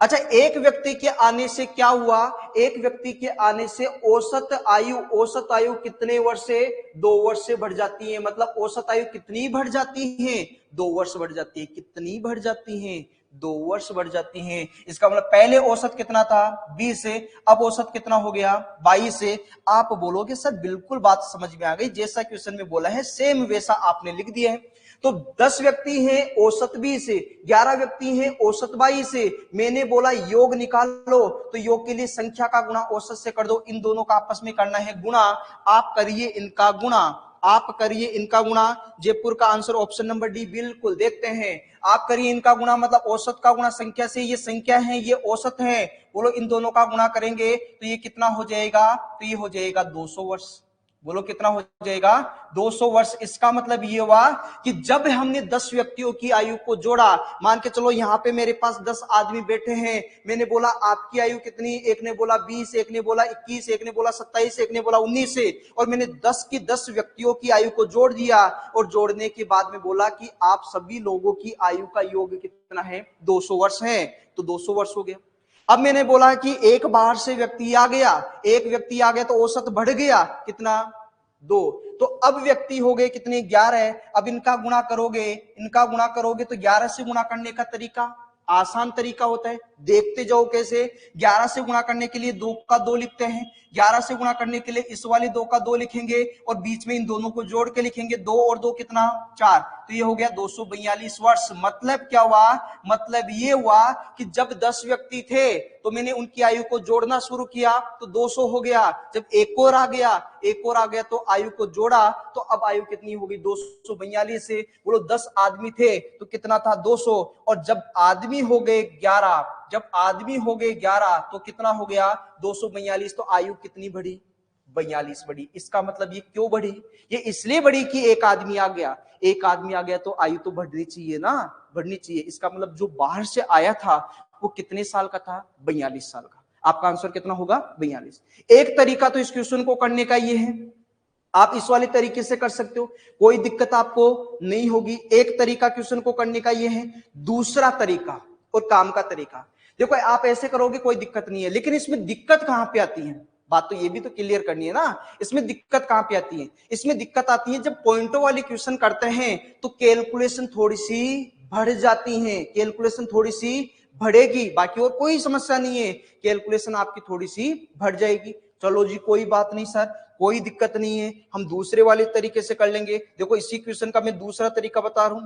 [SPEAKER 1] अच्छा एक व्यक्ति के आने से क्या हुआ, एक व्यक्ति के आने से औसत आयु कितने वर्ष से 2 वर्ष से बढ़ जाती है। मतलब औसत आयु कितनी बढ़ जाती है 2 वर्ष बढ़ जाती है। कितनी बढ़ जाती है 2 वर्ष बढ़ जाती है। इसका मतलब पहले औसत कितना था 20 से, अब औसत कितना हो गया 22 से। आप बोलोगे सर बिल्कुल बात समझ में आ गई, जैसा क्वेश्चन में बोला है सेम वैसा आपने लिख दिया है। तो 10 व्यक्ति हैं औसत 20 से, 11 व्यक्ति हैं औसत 22 से। मैंने बोला योग निकालो, तो योग के लिए संख्या का गुणा औसत से कर दो, इन दोनों का आपस में करना है गुणा। आप करिए इनका गुणा, जयपुर का आंसर ऑप्शन नंबर डी बिल्कुल। देखते हैं आप करिए इनका गुणा, मतलब औसत का गुणा संख्या से, ये संख्या है ये औसत है, बोलो इन दोनों का गुणा करेंगे तो ये कितना हो जाएगा, तो ये हो जाएगा 200 वर्ष। बोलो कितना हो जाएगा 200 वर्ष। इसका मतलब ये हुआ कि जब हमने 10 व्यक्तियों की आयु को जोड़ा, मान के चलो यहां पे मेरे पास 10 आदमी बैठे हैं, मैंने बोला आपकी आयु कितनी, एक ने बोला 20, एक ने बोला 21, एक ने बोला 27, एक ने बोला 19 से, और मैंने 10 की 10 व्यक्तियों की आयु को जोड़ दिया, और जोड़ने के बाद में बोला कि आप सभी लोगों की आयु का योग कितना है 200 वर्ष है, तो 200 वर्ष हो गया। अब मैंने बोला कि एक बाहर से व्यक्ति आ गया, तो औसत बढ़ गया कितना 2, तो अब व्यक्ति हो गए कितने 11। अब इनका गुणा करोगे तो 11 से गुणा करने का तरीका आसान तरीका होता है, देखते जाओ कैसे। 11 से गुणा करने के लिए 2 का 2 लिखते हैं, 11 से गुणा करने के लिए इस वाले 2 का 2 लिखेंगे, और बीच में इन दोनों को जोड़ के लिखेंगे, 2 और 2 कितना 4, तो ये हो गया 242 वर्ष। मतलब क्या हुआ, मतलब ये हुआ कि जब 10 व्यक्ति थे तो मैंने उनकी आयु को जोड़ना शुरू किया तो 200 हो गया, जब एक और आ गया तो आयु को जोड़ा, तो अब आयु कितनी होगी 242 से। बोलो 10 आदमी थे तो कितना था 200, और जब आदमी हो गए 11 तो कितना हो गया 242, तो आयु कितनी बढ़ी 42 बढ़ी। इसका मतलब ये क्यों बढ़ी, ये इसलिए बढ़ी कि एक आदमी आ गया तो आयु तो बढ़नी चाहिए। इसका मतलब जो बाहर से आया था वो कितने साल का था 42 साल का। आपका आंसर कितना होगा 42। एक तरीका तो इस क्वेश्चन को करने का ये है, आप इस वाले तरीके से कर सकते हो, कोई दिक्कत आपको नहीं होगी। एक तरीका क्वेश्चन को करने का ये है, दूसरा तरीका और काम का तरीका देखो आप ऐसे करोगे कोई दिक्कत नहीं है, लेकिन इसमें दिक्कत कहां पे आती है, बात तो ये भी तो क्लियर करनी है ना। इसमें दिक्कत कहां पे आती है, इसमें दिक्कत आती है जब पॉइंटों वाली क्वेश्चन करते हैं तो कैलकुलेशन थोड़ी सी बढ़ जाती है, कैलकुलेशन थोड़ी सी बढ़ेगी, बाकी और कोई समस्या नहीं है, कैलकुलेशन आपकी थोड़ी सी बढ़ जाएगी। चलो जी कोई बात नहीं सर, कोई दिक्कत नहीं है, हम दूसरे वाले तरीके से कर लेंगे। देखो इसी क्वेश्चन का मैं दूसरा तरीका बता दूं।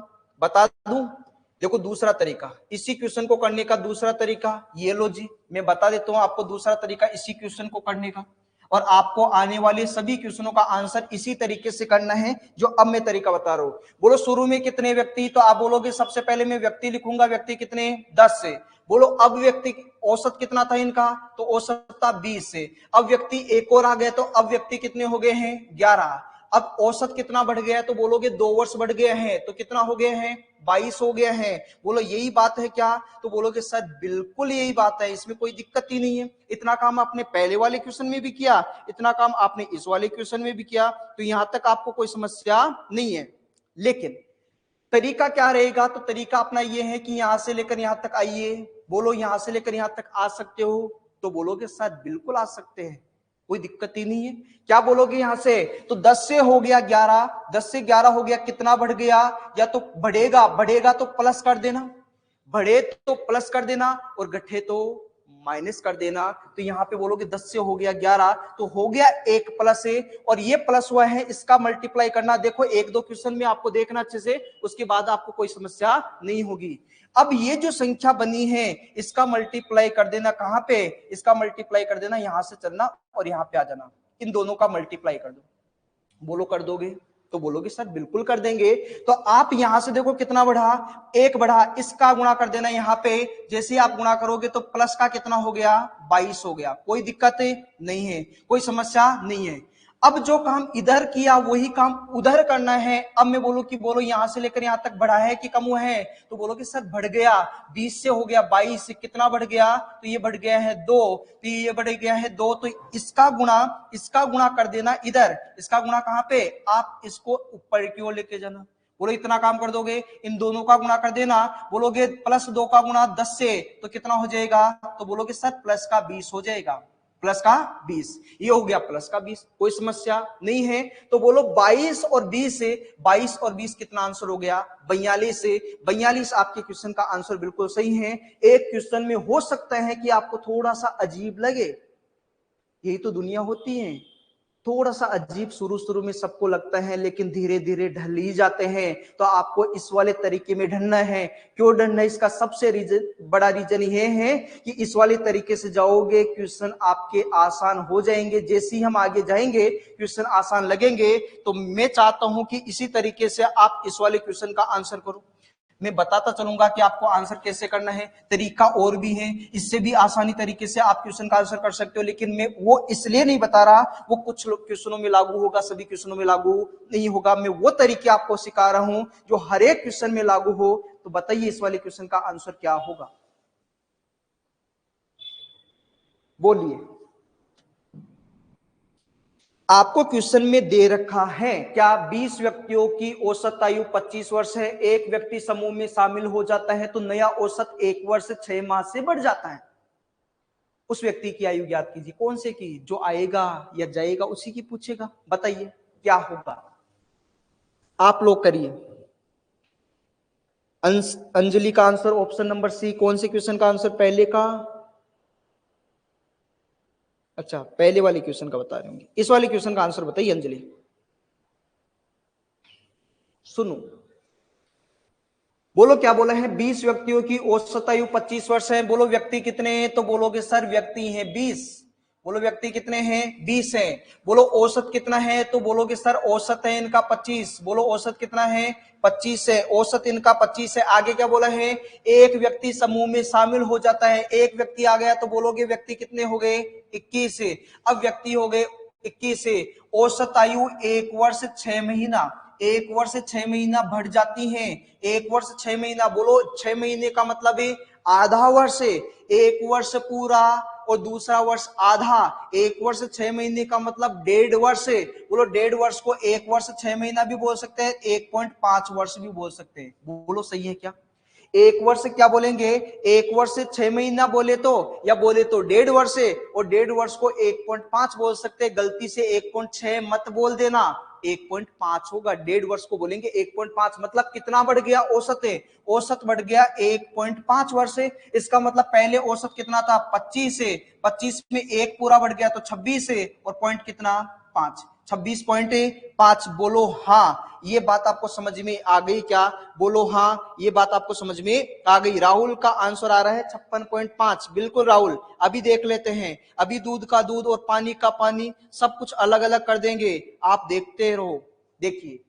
[SPEAKER 1] देखो दूसरा तरीका, इसी क्वेश्चन को करने का दूसरा तरीका ये लो जी, मैं बता देता हूं आपको दूसरा तरीका इसी क्वेश्चन को करने का, और आपको आने वाले सभी क्वेश्चनों का आंसर इसी तरीके से करना है जो अब मैं तरीका बता रहा हूं। बोलो शुरू में कितने व्यक्ति, तो आप बोलोगे सबसे पहले मैं व्यक्ति लिखूंगा, व्यक्ति कितने 10 से। बोलो अब व्यक्ति औसत कितना था इनका, तो औसत था 20 से। अब व्यक्ति एक और आ गए, तो अब व्यक्ति कितने हो गए हैं 11। अब औसत कितना बढ़ गया है, तो बोलोगे 2 वर्ष बढ़ गए हैं, तो कितना हो गए हैं 22 हो गए हैं। बोलो यही बात है क्या, तो बोलोगे सर बिल्कुल यही बात है, इसमें कोई दिक्कत ही नहीं है। इतना काम आपने पहले वाले क्वेश्चन में भी किया, इतना काम आपने इस वाले क्वेश्चन में भी किया, तो यहां तक आपको कोई समस्या नहीं है। लेकिन तरीका क्या रहेगा, तो तरीका अपना ये है कि यहां से लेकर यहां तक आइए। बोलो यहां से लेकर यहां तक आ सकते हो, तो बोलोगे सर बिल्कुल आ सकते हैं, कोई दिक्कत ही नहीं है। क्या बोलोगे यहां से, तो 10 से हो गया 11, 10 से 11 हो गया, कितना बढ़ गया, या तो बढ़ेगा, बढ़ेगा तो प्लस कर देना, बढ़े तो प्लस कर देना और घटे तो माइनस कर देना। तो यहां पे बोलोगे 10 से हो गया 11, तो हो गया 1 प्लस है, और ये प्लस हुआ है, इसका मल्टीप्लाई करना। देखो 1-2 क्वेश्चन में आपको देखना अच्छे से, उसके बाद आपको कोई समस्या नहीं होगी। अब ये जो संख्या बनी है इसका मल्टीप्लाई कर देना, कहां पे, इसका मल्टीप्लाई कर देना, यहां से चलना और यहां पे आ जाना, इन दोनों का मल्टीप्लाई कर दो। बोलो कर दोगे, तो बोलोगे सर बिल्कुल कर देंगे। तो आप यहां से देखो कितना बढ़ा, 1 बढ़ा, इसका गुणा कर देना यहां पे, जैसे आप गुणा करोगे तो प्लस का कितना हो गया, 22 हो गया। कोई दिक्कत नहीं है, कोई समस्या नहीं है। अब जो काम इधर किया वही काम उधर करना है। अब मैं बोलूं कि बोलो यहां से लेकर यहां तक बढ़ा है कि कम हुआ है, तो बोलोगे सर बढ़ गया, 20 से हो गया 22, कितना बढ़ गया, तो ये बढ़ गया है 2, तो ये बढ़ गया है 2, तो इसका गुणा कर देना इधर, इसका गुणा कहां पे, आप इसको ऊपर की ओर लेके जाना। बोलो इतना काम कर दोगे, इन दोनों का गुणा कर देना। बोलोगे प्लस 2 का गुणा 10 से, तो कितना हो जाएगा, तो बोलोगे सर प्लस का 20 हो जाएगा, प्लस का 20, ये हो गया प्लस का 20, कोई समस्या नहीं है। तो बोलो 22 और 20 से, 22 और 20 कितना आंसर हो गया, 42 से। 42 आपके क्वेश्चन का आंसर बिल्कुल सही है। एक क्वेश्चन में हो सकता है कि आपको थोड़ा सा अजीब लगे, यही तो दुनिया होती है, थोड़ा सा अजीब शुरू में सबको लगता है, लेकिन धीरे धीरे ढल ही जाते हैं। तो आपको इस वाले तरीके में ढलना है। क्यों ढलना है, इसका सबसे बड़ा रीजन ये है कि इस वाले तरीके से जाओगे क्वेश्चन आपके आसान हो जाएंगे। जैसे ही हम आगे जाएंगे क्वेश्चन आसान लगेंगे। तो मैं चाहता हूं कि इसी तरीके से आप इस वाले क्वेश्चन का आंसर करो। मैं बताता चलूंगा कि आपको आंसर कैसे करना है, तरीका और भी है, इससे भी आसानी तरीके से आप क्वेश्चन का आंसर कर सकते हो। लेकिन मैं वो इसलिए नहीं बता रहा, वो कुछ क्वेश्चनों में लागू होगा, सभी क्वेश्चनों में लागू नहीं होगा। मैं वो तरीके आपको सिखा रहा हूं जो हर एक क्वेश्चन में लागू हो। तो बताइए इस वाले क्वेश्चन का आंसर क्या होगा, बोलिए। आपको क्वेश्चन में दे रखा है क्या, 20 व्यक्तियों की औसत आयु 25 वर्ष है, एक व्यक्ति समूह में शामिल हो जाता है तो नया औसत 1 वर्ष 6 माह से बढ़ जाता है। उस व्यक्ति की आयु ज्ञात कीजिए। कौन से की, जो आएगा या जाएगा उसी की पूछेगा। बताइए क्या होगा, आप लोग करिए। अंजलि का आंसर ऑप्शन नंबर सी। कौन से क्वेश्चन का आंसर, पहले का, अच्छा पहले वाले क्वेश्चन का बता रहे होंगे। इस वाले क्वेश्चन का आंसर बताइए अंजलि। सुनो, बोलो क्या बोला है, 20 व्यक्तियों की औसत आयु 25 वर्ष है। बोलो व्यक्ति कितने हैं, तो बोलोगे सर व्यक्ति हैं 20। बोलो व्यक्ति कितने हैं, 20 हैं। बोलो औसत कितना है, तो बोलोगे सर औसत है इनका 25। बोलो औसत कितना है, 25 है, औसत इनका 25 है। आगे क्या बोला है, एक व्यक्ति समूह में शामिल हो जाता है। एक व्यक्ति आ गया तो बोलोगे व्यक्ति कितने हो गए, 21 है। अब व्यक्ति हो गए 21 है। औसत आयु 1 वर्ष 6 महीना, 1 वर्ष 6 महीना बढ़ जाती है। 1 वर्ष 6 महीना, बोलो 6 महीने का मतलब है आधा वर्ष है। 1 वर्ष पूरा और दूसरा वर्ष आधा। 1 वर्ष 6 महीने का मतलब 1.5 वर्ष है। बोलो 1.5 वर्ष को 1 वर्ष 6 महीना भी बोल सकते हैं, 1.5 वर्ष भी बोल सकते हैं। बोलो सही है क्या, 1 वर्ष क्या बोलेंगे, 1 वर्ष 6 महीना बोले तो, या बोले तो 1.5 वर्ष है, और 1.5 वर्ष को 1.5 बोल सकते हैं। गलती से 1.6 मत बोल देना, 1.5 होगा। 1.5 वर्ष को बोलेंगे 1.5, मतलब कितना बढ़ गया, औसत है, औसत बढ़ गया 1.5 वर्ष है। इसका मतलब पहले औसत कितना था, 25 है, 25 में 1 पूरा बढ़ गया तो 26 है, और पॉइंट कितना, 5, 26.5। बोलो हाँ, ये बात आपको समझ में आ गई क्या, बोलो हाँ, ये बात आपको समझ में आ गई। राहुल का आंसर आ रहा है 56.5। बिल्कुल राहुल, अभी देख लेते हैं। अभी दूध का दूध और पानी का पानी सब कुछ अलग अलग कर देंगे, आप देखते रहो। देखिए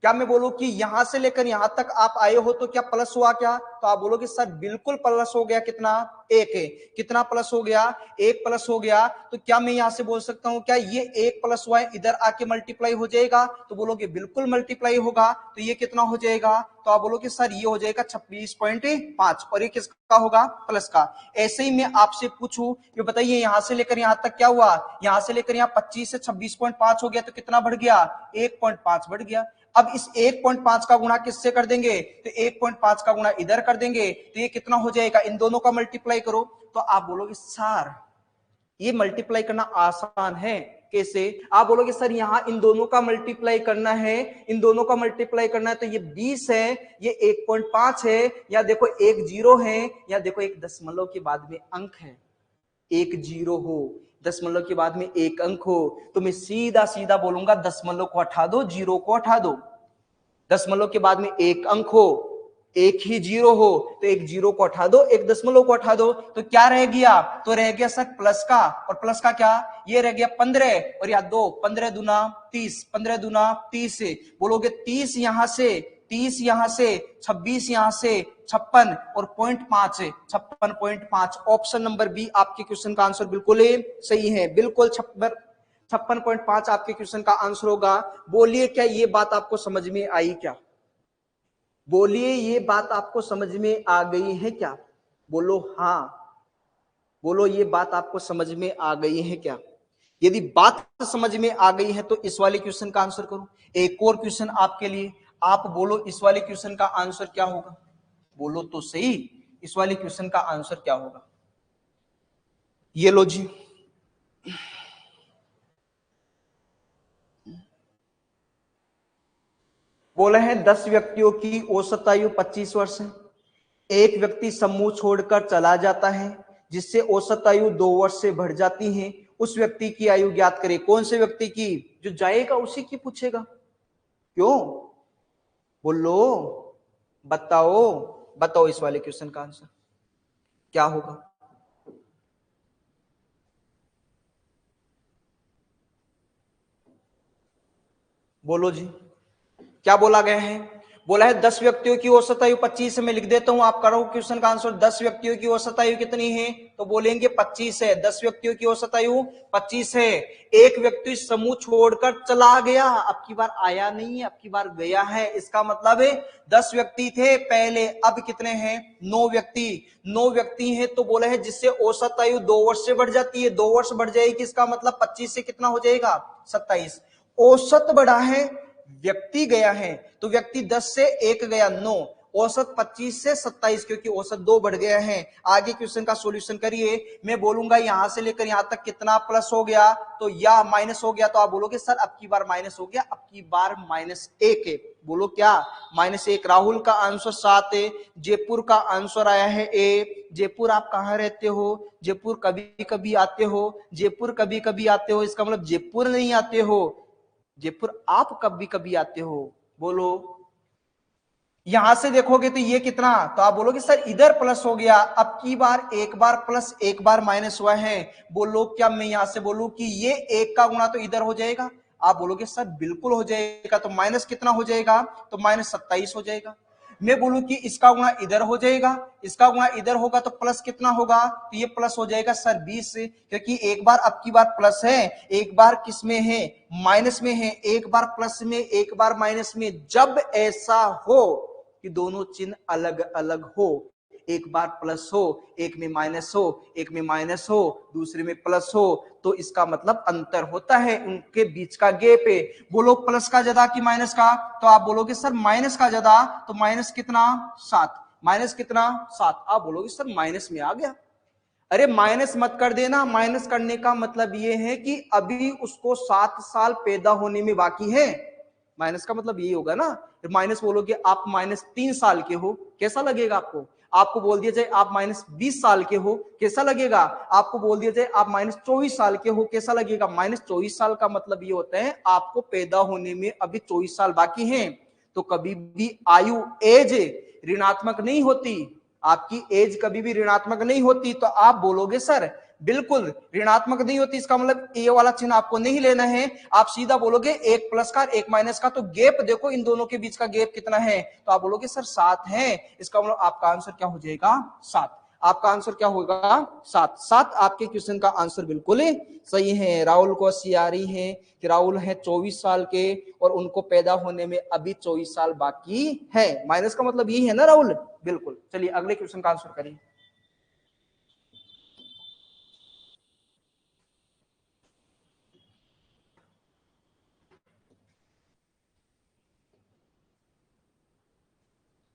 [SPEAKER 1] क्या मैं बोलूं कि यहां से लेकर यहां तक आप आए हो तो क्या प्लस हुआ क्या, तो आप बोलोगे सर बिल्कुल प्लस हो गया। कितना, 1 है। कितना प्लस हो गया, 1 प्लस हो गया। तो क्या मैं यहां से बोल सकता हूं क्या ये 1 प्लस हुआ है इधर आके मल्टीप्लाई हो जाएगा, तो बोलोगे बिल्कुल मल्टीप्लाई होगा। तो ये कितना हो जाएगा, तो आप बोलोगे सर ये हो जाएगा 26.5, और ये किसका होगा, प्लस का। ऐसे ही मैं आपसे पूछूं कि बताइए यहां से लेकर यहां तक क्या हुआ, यहां से लेकर यहां 25 से 26.5 हो गया, तो कितना बढ़ गया, 1.5 बढ़ गया। अब इस 1.5 का गुणा किससे कर देंगे, तो 1.5 का गुणा इधर कर देंगे, तो ये कितना हो जाएगा, इन दोनों का मल्टीप्लाई करो। तो आप बोलोगे सर ये मल्टीप्लाई करना आसान है, कैसे? आप बोलोगे सर यहां इन दोनों का मल्टीप्लाई करना है, इन दोनों का मल्टीप्लाई करना है, तो ये 20 है, ये 1.5 है, या देखो एक जीरो है, या देखो एक दशमलव के बाद में अंक है, एक जीरो हो, दशमलव के बाद में एक अंक हो, तो मैं सीधा सीधा बोलूंगा दशमलव को हटा दो, जीरो को हटा दो। दशमलव के बाद में एक अंक हो, एक ही जीरो हो, तो एक जीरो को हटा दो, एक दशमलव को हटा दो, तो क्या रह गया? तो रह गया सर प्लस का, और प्लस का क्या? ये रह गया 15, और या 2, 15 दूना 30, 15 दूना 30 से बोलोगे 30 यहां से, 30 यहां से, 26 यहां से, 56 और 0.5 है, 56.5। ऑप्शन नंबर बी आपके क्वेश्चन का आंसर बिल्कुल सही है, बिल्कुल 56.5 आपके क्वेश्चन का आंसर होगा। बोलिए क्या ये बात आपको समझ में आई क्या? बोलिए ये बात आपको समझ में आ गई है क्या? बोलो हाँ, बोलो ये बात आपको समझ में आ गई है क्या? यदि बात समझ में आ गई है तो इस वाले क्वेश्चन का आंसर करो। एक और क्वेश्चन आपके लिए, आप बोलो इस वाले क्वेश्चन का आंसर क्या होगा? बोलो तो सही, इस वाले क्वेश्चन का आंसर क्या होगा? ये लो जी, बोले हैं 10 व्यक्तियों की औसत आयु 25 वर्ष है। एक व्यक्ति समूह छोड़कर चला जाता है जिससे औसत आयु 2 वर्ष से बढ़ जाती है। उस व्यक्ति की आयु ज्ञात करें। कौन से व्यक्ति की? जो जाएगा उसी की पूछेगा। क्यों? बोलो, बताओ, बताओ इस वाले क्वेश्चन का आंसर क्या होगा? बोलो जी, क्या बोला गया है? बोला है 10 व्यक्तियों की औसत आयु 25 है। मैं लिख देता हूं, आप करो क्वेश्चन का आंसर। 10 व्यक्तियों की औसत आयु कितनी है? तो बोलेंगे 25 है। 10 व्यक्तियों की औसत आयु 25 है। एक व्यक्ति समूह छोड़कर चला गया, अब की बार आया नहीं है, अब की बार गया है। इसका मतलब है 10 व्यक्ति थे पहले, अब कितने हैं? 9 व्यक्ति। 9 व्यक्ति हैं, तो बोला है जिससे औसत आयु 2 वर्ष से बढ़ जाती है। 2 वर्ष बढ़ जाएगी, इसका मतलब 25 से कितना हो जाएगा? 27। औसत बढ़ा है, व्यक्ति गया है, तो व्यक्ति 10 से 1 गया 9, औसत 25 से 27, क्योंकि औसत 2 बढ़ गया है। आगे क्वेश्चन का सॉल्यूशन करिए। मैं बोलूंगा यहां से लेकर यहां तक कितना प्लस हो गया तो या माइनस हो गया, तो आप बोलोगे सर अब की बार माइनस हो गया, अब की बार -1 है। बोलो क्या? -1। राहुल का आंसर 7 है। जयपुर का आंसर आया है ए। जयपुर आप कहां रहते हो? जयपुर कभी कभी आते हो, जयपुर कभी कभी आते हो, इसका मतलब जयपुर नहीं आते हो, जयपुर आप कभी कभी आते हो। बोलो, यहां से देखोगे तो ये कितना, तो आप बोलोगे सर इधर प्लस हो गया, अब की बार एक बार प्लस एक बार माइनस हुआ है। बोलो क्या मैं यहां से बोलूं कि ये 1 का गुणा तो इधर हो जाएगा? आप बोलोगे सर बिल्कुल हो जाएगा। तो माइनस कितना हो जाएगा? तो -27 हो जाएगा। मैं बोलूं कि इसका गुणा इधर हो जाएगा, इसका गुणा इधर होगा, तो प्लस कितना होगा? तो ये प्लस हो जाएगा सर 20 से, क्योंकि एक बार अब की बार प्लस है, एक बार किस में है? माइनस में है। एक बार प्लस में, एक बार माइनस में। जब ऐसा हो कि दोनों चिन्ह अलग अलग हो, एक बार प्लस हो, एक में माइनस हो, एक में माइनस हो, दूसरे में प्लस हो, तो इसका मतलब अंतर होता है, उनके बीच का गैप है। बोलो प्लस का ज्यादा कि माइनस का? तो आप बोलोगे सर माइनस का ज्यादा, तो माइनस कितना? 7। माइनस कितना? 7। आप बोलोगे सर माइनस में आ गया। अरे माइनस मत कर देना, माइनस करने का मतलब ये है कि अभी उसको 7 साल पैदा होने में बाकी है। माइनस का मतलब यही होगा ना। माइनस बोलोगे आप -3 साल के हो, कैसा लगेगा आपको? आपको बोल दिया जाए आप -20 साल के हो, कैसा लगेगा? आपको बोल दिया जाए आप -24 साल के हो, कैसा लगेगा? -24 साल का मतलब ये होता है आपको पैदा होने में अभी 24 साल बाकी हैं। तो कभी भी आयु, एज ऋणात्मक नहीं होती, आपकी एज कभी भी ऋणात्मक नहीं होती। तो आप बोलोगे सर बिल्कुल ऋणात्मक नहीं होती, इसका मतलब ये वाला चिन्ह आपको नहीं लेना है। आप सीधा बोलोगे एक प्लस का एक माइनस का, तो गैप देखो इन दोनों के बीच का गैप कितना है, तो आप बोलोगे सर 7 है। इसका मतलब आपका आंसर क्या हो जाएगा? 7। आपका आंसर क्या होगा? 7। 7 आपके क्वेश्चन का आंसर बिल्कुल सही है। राहुल को होशियारी है कि राहुल है 24 साल के और उनको पैदा होने में अभी 24 साल बाकी है। माइनस का मतलब यही है ना राहुल? बिल्कुल। चलिए अगले क्वेश्चन का आंसर करिए।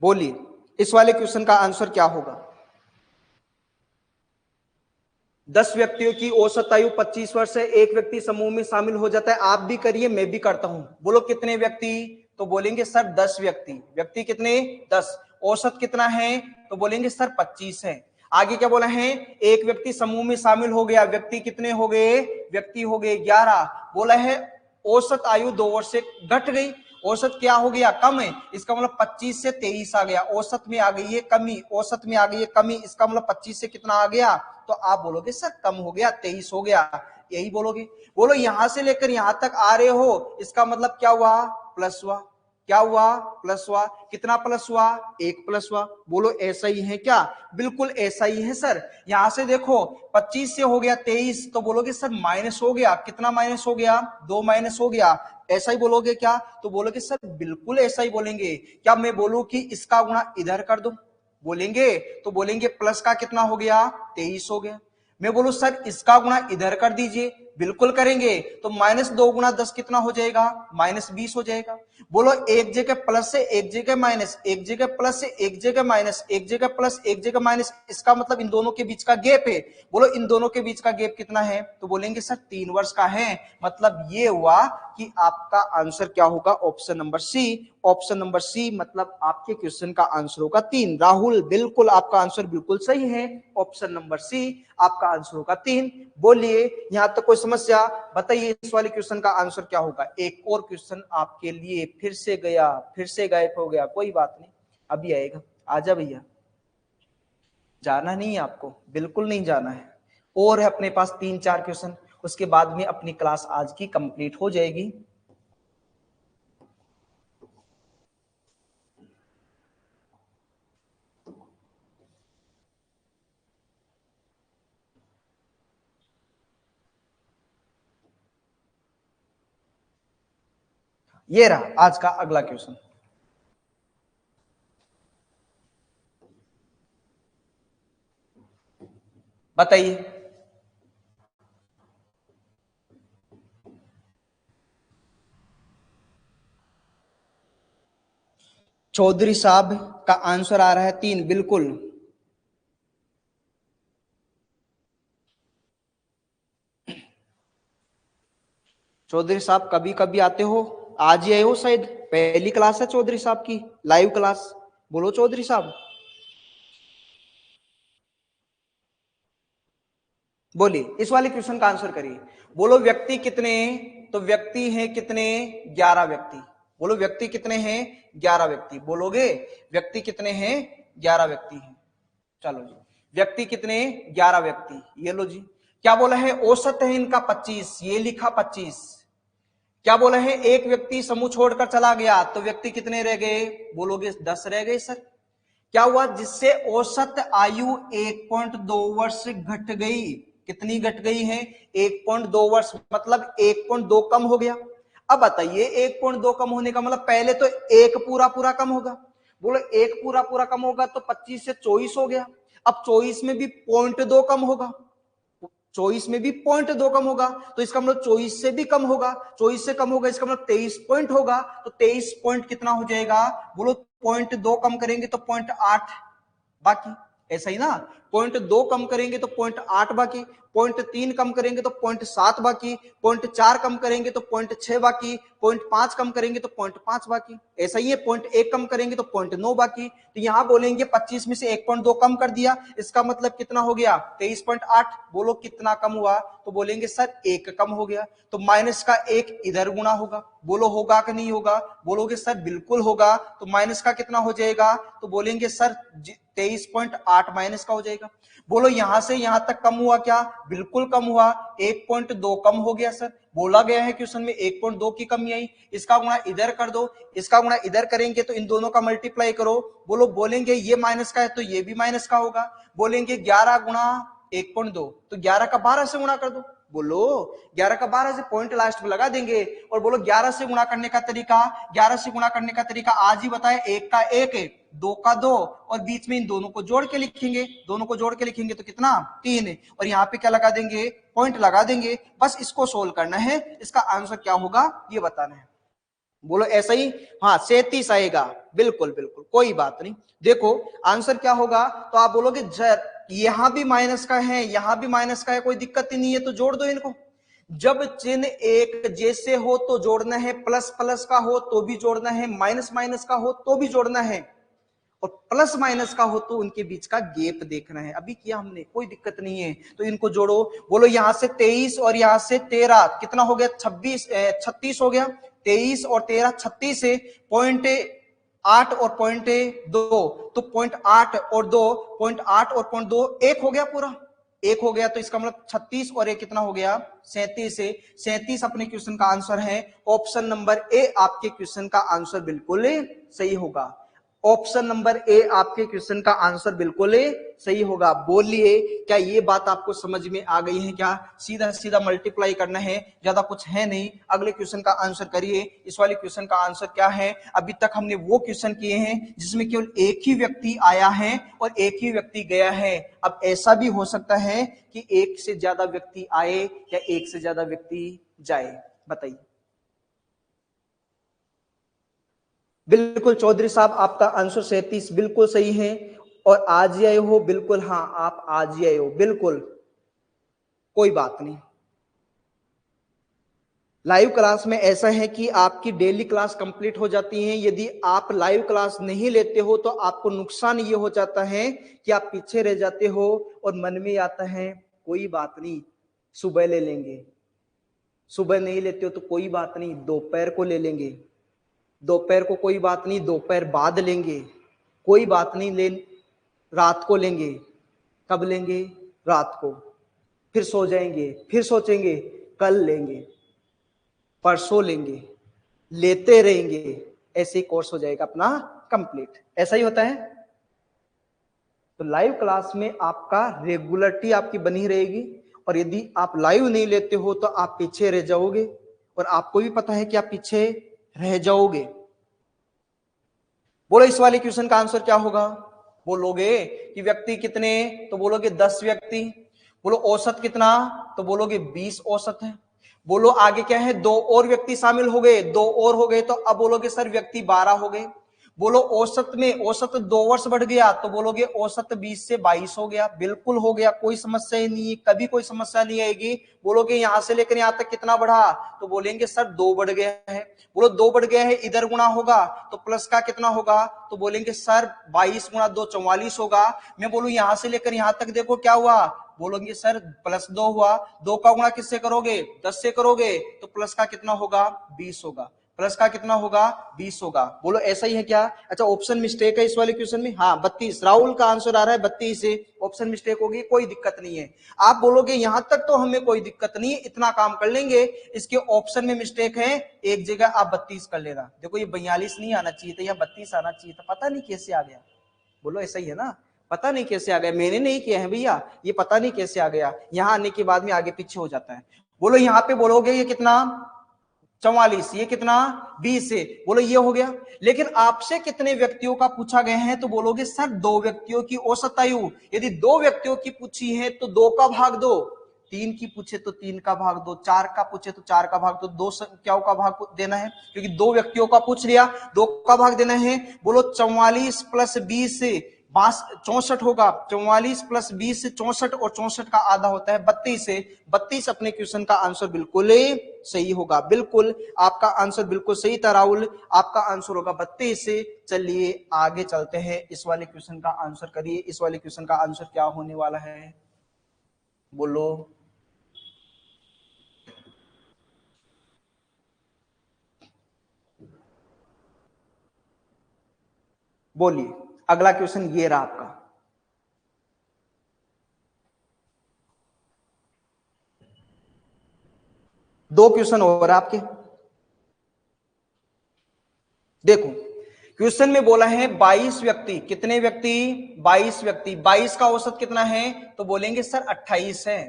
[SPEAKER 1] बोलिए इस वाले क्वेश्चन का आंसर क्या होगा? 10 व्यक्तियों की औसत आयु 25 वर्ष है, एक व्यक्ति समूह में शामिल हो जाता है। आप भी करिए, मैं भी करता हूं। बोलो कितने व्यक्ति? तो बोलेंगे सर 10 व्यक्ति। व्यक्ति कितने? 10। औसत कितना है? तो बोलेंगे सर 25 है। आगे क्या बोला है? एक व्यक्ति समूह में शामिल हो गया। व्यक्ति कितने हो गए? व्यक्ति हो गए 11। बोला है औसत आयु 2 वर्ष से घट गई। औसत क्या हो गया? कम है। इसका मतलब 25 से 23 आ गया। औसत में आ गई है कमी, औसत में आ गई है कमी। इसका मतलब 25 से कितना आ गया? तो आप बोलोगे सर कम हो गया, 23 हो गया, यही बोलोगे। बोलो यहां से लेकर यहां तक आ रहे हो, इसका मतलब क्या हुआ? प्लस हुआ। क्या हुआ? प्लस हुआ। कितना प्लस हुआ? 1 प्लस हुआ। बोलो ऐसा ही है क्या? बिल्कुल ऐसा ही है सर। यहां से देखो 25 से हो गया 23, तो बोलोगे सर माइनस हो गया। कितना माइनस हो गया? 2 माइनस हो गया। ऐसा ही बोलोगे क्या? तो बोलोगे सर बिल्कुल ऐसा ही बोलेंगे। क्या मैं बोलूं कि इसका गुणा इधर कर दो? बोलेंगे तो बोलेंगे प्लस का कितना हो गया? 23 हो गया। मैं बोलूं सर इसका गुणा इधर कर दीजिए, बिल्कुल करेंगे। तो -2 गुणा 10 कितना हो जाएगा? -20 हो जाएगा। बोलो एक जगह प्लस से एक जगह माइनस, एक जगह प्लस से एक जगह माइनस, एक जगह प्लस एक जगह माइनस, इसका मतलब इन दोनों के बीच का गैप है। बोलो इन दोनों के बीच का गैप कितना है? तो बोलेंगे सर 3 वर्ष का है। मतलब ये हुआ कि आपका आंसर क्या होगा? Option number C. Option number C मतलब आपके क्वेश्चन का आंसर होगा 3। राहुल बिल्कुल आपका आंसर बिल्कुल सही है। ऑप्शन नंबर सी आपका आंसर होगा 3। बोलिए यहां तक कोई समस्या? बताइए इस वाले क्वेश्चन का आंसर क्या होगा? एक और क्वेश्चन आपके लिए फिर से गया, फिर से गायब हो गया। कोई बात नहीं, अभी आएगा। आजा भैया, जाना नहीं है आपको, बिल्कुल नहीं जाना है। और है अपने पास 3-4 क्वेश्चन, उसके बाद में अपनी क्लास आज की कंप्लीट हो जाएगी। ये रहा आज का अगला क्वेश्चन। बताइए। चौधरी साहब का आंसर आ रहा है 3। बिल्कुल चौधरी साहब कभी कभी आते हो, आज ही आए हो शायद। पहली क्लास है चौधरी साहब की, लाइव क्लास। बोलो चौधरी साहब, बोलिए इस वाले क्वेश्चन का आंसर करिए। बोलो व्यक्ति कितने? तो व्यक्ति हैं कितने? 11 व्यक्ति। बोलो व्यक्ति कितने हैं? 11 व्यक्ति। बोलोगे व्यक्ति कितने हैं? 11 व्यक्ति हैं। चलो जी, व्यक्ति कितने? 11 व्यक्ति। ये लो जी। क्या बोला है? औसत है इनका 25, ये लिखा 25। क्या बोला है? एक व्यक्ति समूह छोड़कर चला गया, तो व्यक्ति कितने रह गए? बोलोगे 10 रह गए सर। क्या हुआ? जिससे औसत आयु 1.2 वर्ष घट गई। कितनी घट गई है? 1.2 वर्ष, मतलब 1.2 कम हो गया। अब बताइए 1.2 कम होने का मतलब पहले तो एक पूरा पूरा कम होगा। बोलो एक पूरा पूरा कम होगा तो 25 से 24 हो गया। अब 24 में भी 0.2 कम होगा, 24 में भी 0.2 कम होगा, तो इसका मतलब 24 से भी कम होगा। 24 से कम होगा, इसका मतलब 23 पॉइंट होगा। तो 23 पॉइंट कितना हो जाएगा? बोलो 0.2 कम करेंगे तो 0.8 बाकी। ऐसा ही ना, 0.2 कम करेंगे तो 0.8 बाकी, 0.3 कम करेंगे तो 0.7 बाकी, 0.4 कम करेंगे तो 0.6 बाकी, 0.5 कम करेंगे तो 0.5 बाकी। ऐसा ही है, 0.1 कम करेंगे तो 0.9 बाकी। तो यहां बोलेंगे 25 में से 1.2 कम कर दिया, इसका मतलब कितना हो गया? 23.8। बोलो कितना कम हुआ? तो बोलेंगे सर 1 कम हो गया। तो माइनस का 1 इधर गुना होगा। बोलो होगा कि नहीं होगा? बोलोगे सर बिल्कुल होगा। तो माइनस का कितना हो जाएगा? तो बोलेंगे सर 23.8 माइनस का हो जाएगा। बोलो यहां से यहां तक कम हुआ क्या? बिल्कुल कम हुआ। 1.2 कम हो गया सर। बोला गया है क्वेश्चन में 1.2 की कमी आई। इसका गुणा इधर कर दो, इसका गुणा इधर करेंगे तो इन दोनों का मल्टीप्लाई करो। बोलो बोलेंगे ये माइनस का है तो ये भी माइनस का होगा। बोलेंगे 11 गुणा 1.2, तो 11 का 12 से गुणा कर दो। बोलो 11 का 12 से, पॉइंट लास्ट में लगा देंगे। और बोलो 11 से गुणा करने का तरीका, 11 से गुणा करने का तरीका आज ही बताया। 1 का 1 है, 2 का 2, और बीच में इन दोनों को जोड़ के लिखेंगे। दोनों को जोड़ के लिखेंगे तो कितना? 3। और यहाँ पे क्या लगा देंगे? पॉइंट लगा देंगे। बस इसको सोल्व करना है, इसका आंसर क्या होगा ये बताना है। बोलो ऐसा ही। हाँ 37 आएगा। बिल्कुल बिल्कुल, कोई बात नहीं। देखो आंसर क्या होगा, तो आप बोलोगे यहां भी माइनस का है, यहां भी माइनस का है, कोई दिक्कत ही नहीं है, तो जोड़ दो इनको। जब चिन्ह एक जैसे हो तो जोड़ना है, प्लस प्लस का हो तो भी जोड़ना है, माइनस माइनस का हो तो भी जोड़ना है, और प्लस माइनस का हो तो उनके बीच का गैप देखना है। अभी किया हमने, कोई दिक्कत नहीं है। तो इनको जोड़ो, बोलो यहां से 23 और यहां से 13 कितना हो गया, 36 हो गया। 23 और 13 36 है, 0.8 और 0.2, तो 0.8 और 2, 0.8 और 0.2 1 हो गया, पूरा 1 हो गया। तो इसका मतलब 36 और 1 कितना हो गया, 37 है। 37 अपने क्वेश्चन का आंसर है। ऑप्शन नंबर ए आपके क्वेश्चन का आंसर बिल्कुल सही होगा। ऑप्शन नंबर ए आपके क्वेश्चन का आंसर बिल्कुल सही होगा। बोलिए, क्या ये बात आपको समझ में आ गई है? क्या सीधा सीधा मल्टीप्लाई करना है, ज्यादा कुछ है नहीं। अगले क्वेश्चन का आंसर करिए। इस वाले क्वेश्चन का आंसर क्या है? अभी तक हमने वो क्वेश्चन किए हैं जिसमें केवल एक ही व्यक्ति आया है और एक ही व्यक्ति गया है। अब ऐसा भी हो सकता है कि एक से ज्यादा व्यक्ति आए या एक से ज्यादा व्यक्ति जाए। बताइए। बिल्कुल चौधरी साहब, आपका आंसर 37 बिल्कुल सही है। और आज ही आए हो? बिल्कुल हाँ, आप आज ही आए हो, बिल्कुल कोई बात नहीं। लाइव क्लास में ऐसा है कि आपकी डेली क्लास कंप्लीट हो जाती है। यदि आप लाइव क्लास नहीं लेते हो तो आपको नुकसान ये हो जाता है कि आप पीछे रह जाते हो और मन में आता है कोई बात नहीं, सुबह ले लेंगे। सुबह नहीं लेते हो तो कोई बात नहीं, दोपहर को ले लेंगे। दोपहर को कोई बात नहीं, दोपहर बाद लेंगे। कोई बात नहीं, रात को लेंगे। कब लेंगे? रात को। फिर सो जाएंगे, फिर सोचेंगे कल लेंगे, परसों लेंगे, लेते रहेंगे। ऐसे ही कोर्स हो जाएगा अपना कंप्लीट। ऐसा ही होता है। तो लाइव क्लास में आपका रेगुलरिटी आपकी बनी रहेगी, और यदि आप लाइव नहीं लेते हो तो आप पीछे रह जाओगे, और आपको भी पता है कि आप पीछे रह जाओगे। बोलो इस वाले क्वेश्चन का आंसर क्या होगा? बोलोगे कि व्यक्ति कितने, तो बोलोगे 10 व्यक्ति। बोलो औसत कितना, तो बोलोगे 20 औसत है। बोलो आगे क्या है, 2 और व्यक्ति शामिल हो गए, 2 और हो गए, तो अब बोलोगे सर व्यक्ति 12 हो गए। बोलो औसत में, औसत 2 वर्ष बढ़ गया, तो बोलोगे औसत 20 से 22 हो गया। बिल्कुल हो गया, कोई समस्या ही नहीं है, कभी कोई समस्या नहीं आएगी। बोलोगे यहां से लेकर यहां तक कितना बढ़ा, तो बोलेंगे सर 2 बढ़ गया है। बोलो 2 बढ़ गया है, इधर गुणा होगा तो प्लस का कितना होगा, तो बोलेंगे सर 22 गुणा 2 44 होगा। मैं बोलूं यहां से लेकर यहां तक देखो क्या हुआ, बोलोगे सर +2 हुआ। 2 का गुणा किससे करोगे, 10 से करोगे, तो प्लस का कितना होगा, 20 होगा। प्लस का कितना होगा, 20 होगा। बोलो ऐसा ही है क्या? अच्छा ऑप्शन मिस्टेक है इस वाले क्वेश्चन में। हाँ 32, राहुल का आंसर आ रहा है 32 से, ऑप्शन मिस्टेक होगी, कोई दिक्कत नहीं है। आप बोलोगे यहां तक तो हमें कोई दिक्कत नहीं है, इतना काम कर लेंगे। इसके ऑप्शन में मिस्टेक है, एक जगह आप 32 कर लेना। देखो ये 42 नहीं आना चाहिए था, या 32 आना चाहिए था, पता नहीं कैसे आ गया। बोलो ऐसा ही है ना, पता नहीं कैसे आ गया, मैंने नहीं किया है भैया, ये पता नहीं कैसे आ गया। यहां आने के बाद में आगे पीछे हो जाता है। बोलो यहां पे बोलोगे ये कितना, 44, ये कितना 20 से, बोलो ये हो गया। लेकिन आपसे कितने व्यक्तियों का पूछा गया है, तो बोलोगे सर 2 व्यक्तियों की औसत आयु। यदि 2 व्यक्तियों की पूछी है तो 2 का भाग दो, 3 की पूछे तो 3 का भाग दो, 4 का पूछे तो 4 का भाग दो, 2 संख्याओं का भाग देना है, क्योंकि 2 व्यक्तियों का पूछ लिया, 2 का भाग देना है। बोलो 44 प्लस 20 से 64 होगा। 44 प्लस 20 से 64, और 64 का आधा होता है 32 से। 32 अपने क्वेश्चन का आंसर बिल्कुल सही होगा। बिल्कुल आपका आंसर बिल्कुल सही था राहुल, आपका आंसर होगा 32 से। चलिए आगे चलते हैं, इस वाले क्वेश्चन का आंसर करिए। इस वाले क्वेश्चन का आंसर क्या होने वाला है, बोलो। बोलिए, अगला क्वेश्चन ये रहा आपका। दो क्वेश्चन और आपके। देखो क्वेश्चन में बोला है 22 व्यक्ति, कितने व्यक्ति, 22 व्यक्ति। 22 का औसत कितना है, तो बोलेंगे सर 28 है।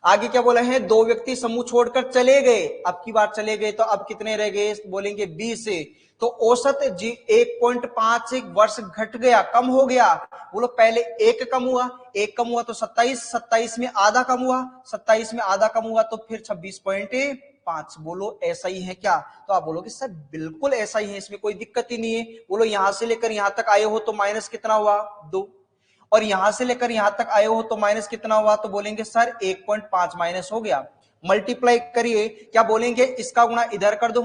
[SPEAKER 1] आगे क्या बोला है, 2 व्यक्ति समूह छोड़कर चले गए, अब की बार चले गए, तो अब कितने रह गए, बोलेंगे 20 से। तो औसत 1.5 वर्ष घट गया, कम हो गया। बोलो पहले 1 कम हुआ, 1 कम हुआ तो 27, 27 में आधा कम हुआ, 27 में आधा कम हुआ तो फिर 26.5। बोलो ऐसा ही है क्या, तो आप बोलोगे सर बिल्कुल ऐसा ही है, इसमें कोई दिक्कत ही नहीं है। बोलो यहां से लेकर यहां तक आए हो तो माइनस कितना हुआ, 2। और यहां से लेकर यहां तक आए हो तो माइनस कितना हुआ, तो बोलेंगे सर 1.5 माइनस हो गया। मल्टीप्लाई करिए, क्या बोलेंगे, इसका गुणा इधर कर दो।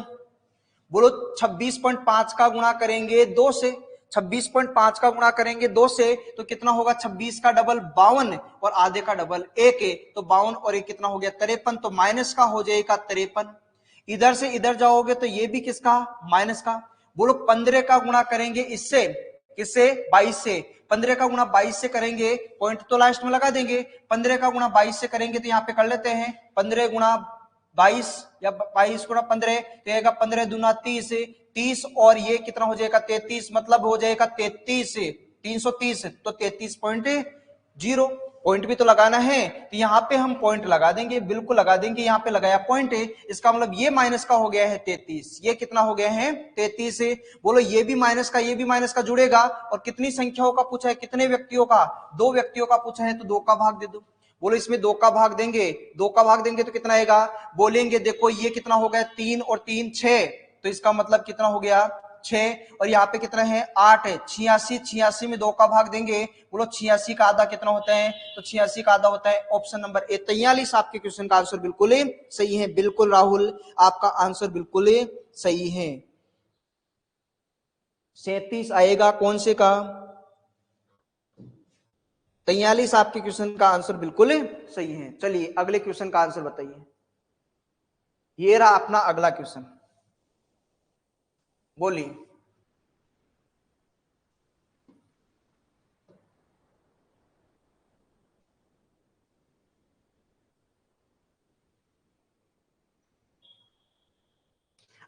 [SPEAKER 1] बोलो 26.5 का गुणा करेंगे 2 से, 26.5 का गुणा करेंगे 2 से तो कितना होगा, 26 का डबल 52 और आधे का डबल 1 है, तो 52 और 1 कितना हो गया 53, तो माइनस का हो जाएगा 53। इधर से इधर जाओगे तो ये भी किसका, माइनस का। बोलो 15 का गुणा करेंगे इससे, किससे, 22 से। 15 का गुणा 22 से करेंगे, पॉइंट तो लास्ट में लगा देंगे। 15 का गुणा 22 से करेंगे तो यहाँ पे कर लेते हैं 15 गुणा 22 या 22 गुणा 15 तो 15 दूना 30, 30 और ये कितना हो जाएगा 33, मतलब हो जाएगा 33, 330, तो 33.0। पॉइंट भी तो लगाना है, तो यहाँ पे हम पॉइंट लगा देंगे, बिल्कुल लगा देंगे, यहाँ पे लगाया पॉइंट है, इसका मतलब ये माइनस का हो गया है 33, ये कितना हो गया है 33। बोलो ये भी माइनस का, ये भी माइनस का जुड़ेगा, और कितनी संख्याओं का पूछा है, कितने व्यक्तियों का, 2 व्यक्तियों का पूछा है, तो 2 का भाग दे दो। बोलो इसमें 2 का भाग देंगे, 2 का भाग देंगे तो कितना आएगा, बोलेंगे देखो ये कितना हो गया 3 और 3 6, तो इसका मतलब कितना हो गया 6, और यहाँ पे कितना है 8 है, 86, 86 में 2 का भाग देंगे। बोलो 86 का आधा कितना होता है, तो 86 का आधा होता है ऑप्शन नंबर ए 43। आपके क्वेश्चन का आंसर बिल्कुल सही है। बिल्कुल राहुल, आपका आंसर बिल्कुल सही है। 37 आएगा कौन से का, 43 आपके क्वेश्चन का आंसर बिल्कुल सही है। चलिए अगले क्वेश्चन का आंसर बताइए। ये रहा अपना अगला क्वेश्चन, बोलिए।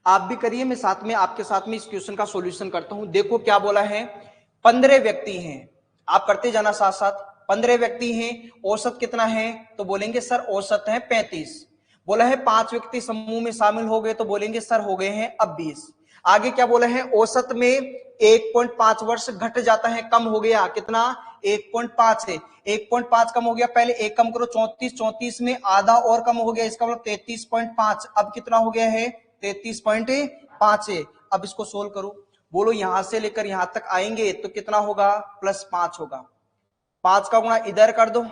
[SPEAKER 1] आप भी करिए, मैं साथ में आपके साथ में इस क्वेश्चन का सॉल्यूशन करता हूं। देखो क्या बोला है, 15 व्यक्ति हैं, आप करते जाना साथ साथ। 15 व्यक्ति हैं, औसत कितना है, तो बोलेंगे सर औसत है 35। बोला है 5 व्यक्ति समूह में शामिल हो गए, तो बोलेंगे सर हो गए हैं अब 20। आगे क्या बोला है, औसत में 1.5 वर्ष घट जाता है, कम हो गया, कितना 1.5 है, 1.5 कम हो गया, पहले 1 कम करो 34, 34 में आधा और कम हो गया, इसका मतलब 33.5, अब कितना हो गया है 33.5 है। अब इसको सोल्व करो। बोलो यहां से लेकर यहां तक आएंगे तो कितना होगा, +5 होगा। 5 का गुणा इधर कर दो,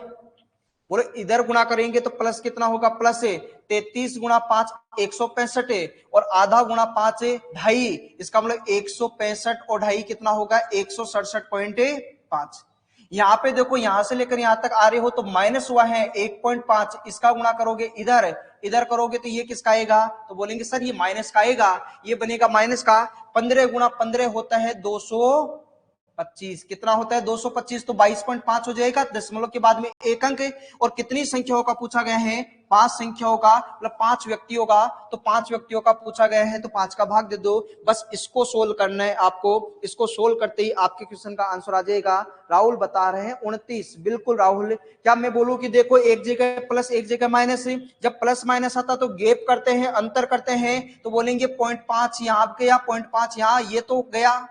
[SPEAKER 1] बोलो इधर गुणा करेंगे तो प्लस कितना होगा, प्लस है 33 गुणा 5 165 है, और आधा गुणा 5 है 2.5, इसका मतलब 165 और 2.5 कितना होगा 167.5। यहाँ पे देखो यहां से लेकर यहां तक आ रहे हो तो माइनस हुआ है 1.5, इसका गुणा करोगे इधर, इधर करोगे तो ये किसका आएगा, तो बोलेंगे सर ये माइनस का आएगा, ये बनेगा माइनस का। 15 गुणा 15 होता है 225, कितना होता है 225, तो 22.5 हो जाएगा, दशमलव के बाद में एक अंक। और कितनी संख्याओं का पूछा गया है, 5 संख्याओं का, मतलब 5 व्यक्तियों का, तो 5 व्यक्तियों का पूछा गया है, तो 5 का भाग दे दो। बस इसको सोल्व करना है आपको, इसको सोल्व करते ही आपके क्वेश्चन का आंसर आ जाएगा। राहुल बता रहे हैं 29, बिल्कुल राहुल। क्या मैं बोलूं कि देखो एक जगह प्लस एक जगह माइनस, जब प्लस माइनस आता तो गैप करते हैं, अंतर करते हैं, तो बोलेंगे 0.5 यहाँ गया, 0.5 यहाँ, ये तो गया।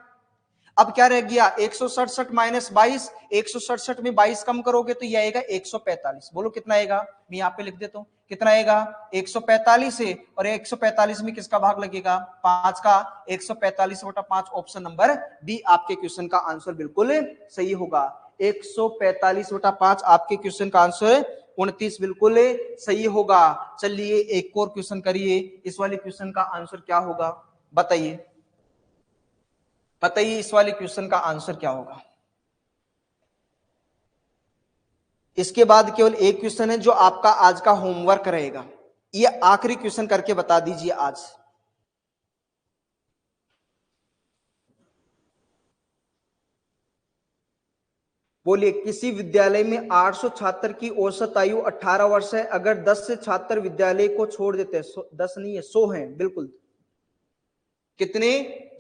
[SPEAKER 1] अब क्या रह गया 167 माइनस 22, 167 में 22 कम करोगे तो ये आएगा 145। बोलो कितना आएगा, मैं यहाँ पे लिख देता हूँ, कितना आएगा 145 है, और 145 में किसका भाग लगेगा 5 का, 145/5 ऑप्शन नंबर बी आपके क्वेश्चन का आंसर बिल्कुल सही होगा। 145/5 आपके क्वेश्चन का आंसर 29 बिल्कुल सही होगा। चलिए एक और क्वेश्चन करिए, इस वाले क्वेश्चन का आंसर क्या होगा बताइए, बताइए इस वाले क्वेश्चन का आंसर क्या होगा। इसके बाद केवल एक क्वेश्चन है जो आपका आज का होमवर्क रहेगा, ये आखिरी क्वेश्चन करके बता दीजिए आज। बोलिए, किसी विद्यालय में 800 छात्र की औसत आयु 18 वर्ष है, अगर 10 से छात्र विद्यालय को छोड़ देते हैं, 10 नहीं है 100 है, बिल्कुल कितने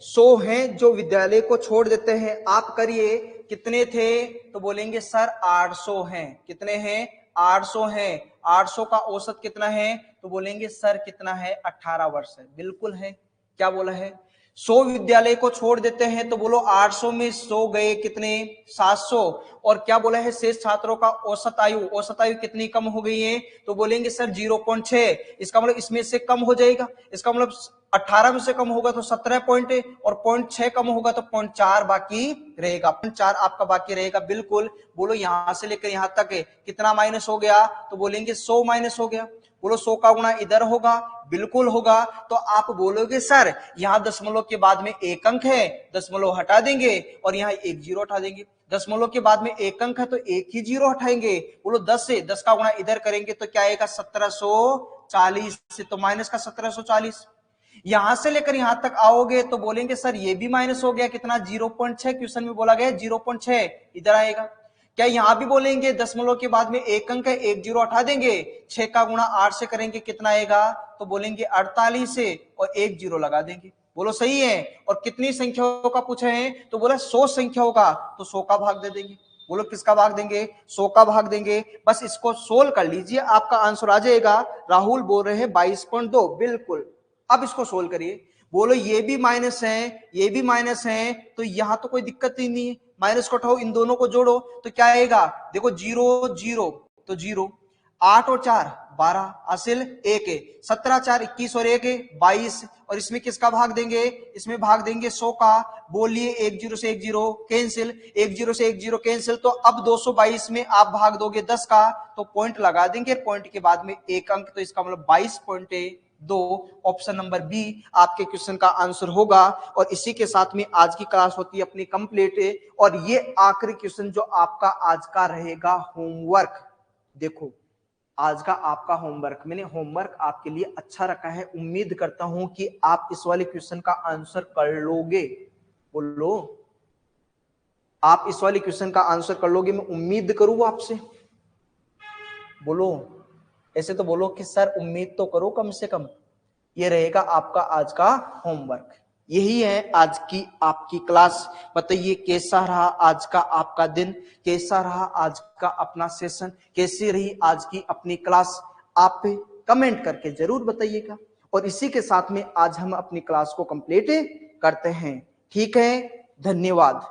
[SPEAKER 1] 100 हैं जो विद्यालय को छोड़ देते हैं। आप करिए कितने थे, तो बोलेंगे सर 800 हैं, कितने हैं 800 हैं, 800 का औसत कितना है, तो बोलेंगे सर कितना है 18 वर्ष है, बिल्कुल है। क्या बोला है 100 विद्यालय को छोड़ देते हैं तो बोलो 800 में 100 गए कितने 700। और क्या बोला है शेष छात्रों का औसत आयु कितनी कम हो गई है तो बोलेंगे सर 0.6। इसका मतलब इसमें से कम हो जाएगा, इसका मतलब 18 में से कम होगा तो 17 पॉइंट है और 0.6 कम होगा तो 0.4 बाकी रहेगा, 0.4 आपका बाकी रहेगा। बिल्कुल। बोलो यहां से लेकर यहां तक कितना माइनस हो गया तो बोलेंगे 100 माइनस हो गया। बोलो 100 का गुणा इधर होगा, बिल्कुल होगा। तो आप बोलोगे सर यहां दशमलव के बाद में एक अंक है, दशमलव हटा देंगे और यहाँ एक जीरो हटा देंगे। दशमलव के बाद में एक अंक है तो एक ही जीरो हटाएंगे। बोलो 10 से 10 का गुणा इधर करेंगे तो क्या आएगा 1740 से, तो माइनस का 1740। यहां से लेकर यहां तक आओगे तो बोलेंगे सर ये भी माइनस हो गया कितना 0.6, क्वेश्चन में बोला गया 0.6, इधर आएगा। क्या यहां भी बोलेंगे दशमलव के बाद में एक अंक है, एक जीरो हटा देंगे, 6 का गुणा 8 से करेंगे कितना आएगा तो बोलेंगे 48 से और एक जीरो लगा देंगे। बोलो सही है। और कितनी संख्याओं का पूछे हैं तो बोला 100 संख्याओं का, तो 100 का भाग दे देंगे। बोलो किसका भाग देंगे 100 का भाग देंगे। बस इसको सोल्व कर लीजिए, आपका आंसर आ जाएगा। राहुल बोल रहे हैं 22.2, बिल्कुल। अब इसको सोल्व करिए। बोलो ये भी माइनस है, ये भी माइनस है, तो यहां तो कोई दिक्कत ही नहीं है। माइनस को उठाओ, इन दोनों को जोड़ो तो क्या आएगा देखो 0 0 तो 0, 8 और 4 12, हासिल 1 है, 17 4 21 और 1 है 22। और इसमें किसका भाग देंगे, इसमें भाग देंगे 100 का। बोलिए 1 0 से 1 0 कैंसिल, 1 0 से 1 0 कैंसिल। तो अब 222 में आप भाग दोगे 10 का तो पॉइंट लगा देंगे, पॉइंट के बाद में एक अंक, तो इसका मतलब 22.2। ऑप्शन नंबर बी आपके क्वेश्चन का आंसर होगा। और इसी के साथ में आज की क्लास होती है अपनी कंप्लीट। और ये आखिरी क्वेश्चन जो आपका आज का रहेगा होमवर्क। देखो आज का आपका होमवर्क, मैंने होमवर्क आपके लिए अच्छा रखा है। उम्मीद करता हूं कि आप इस वाले क्वेश्चन का आंसर कर लोगे। बोलो आप इस वाले क्वेश्चन का आंसर कर लोगे, मैं उम्मीद करूं आपसे। बोलो ऐसे तो बोलो कि सर उम्मीद तो करो कम से कम। ये रहेगा आपका आज का होमवर्क। यही है आज की आपकी क्लास। बताइए कैसा रहा आज का आपका दिन, कैसा रहा आज का अपना सेशन, कैसी रही आज की अपनी क्लास, आप कमेंट करके जरूर बताइएगा। और इसी के साथ में आज हम अपनी क्लास को कंप्लीट करते हैं। ठीक है, धन्यवाद।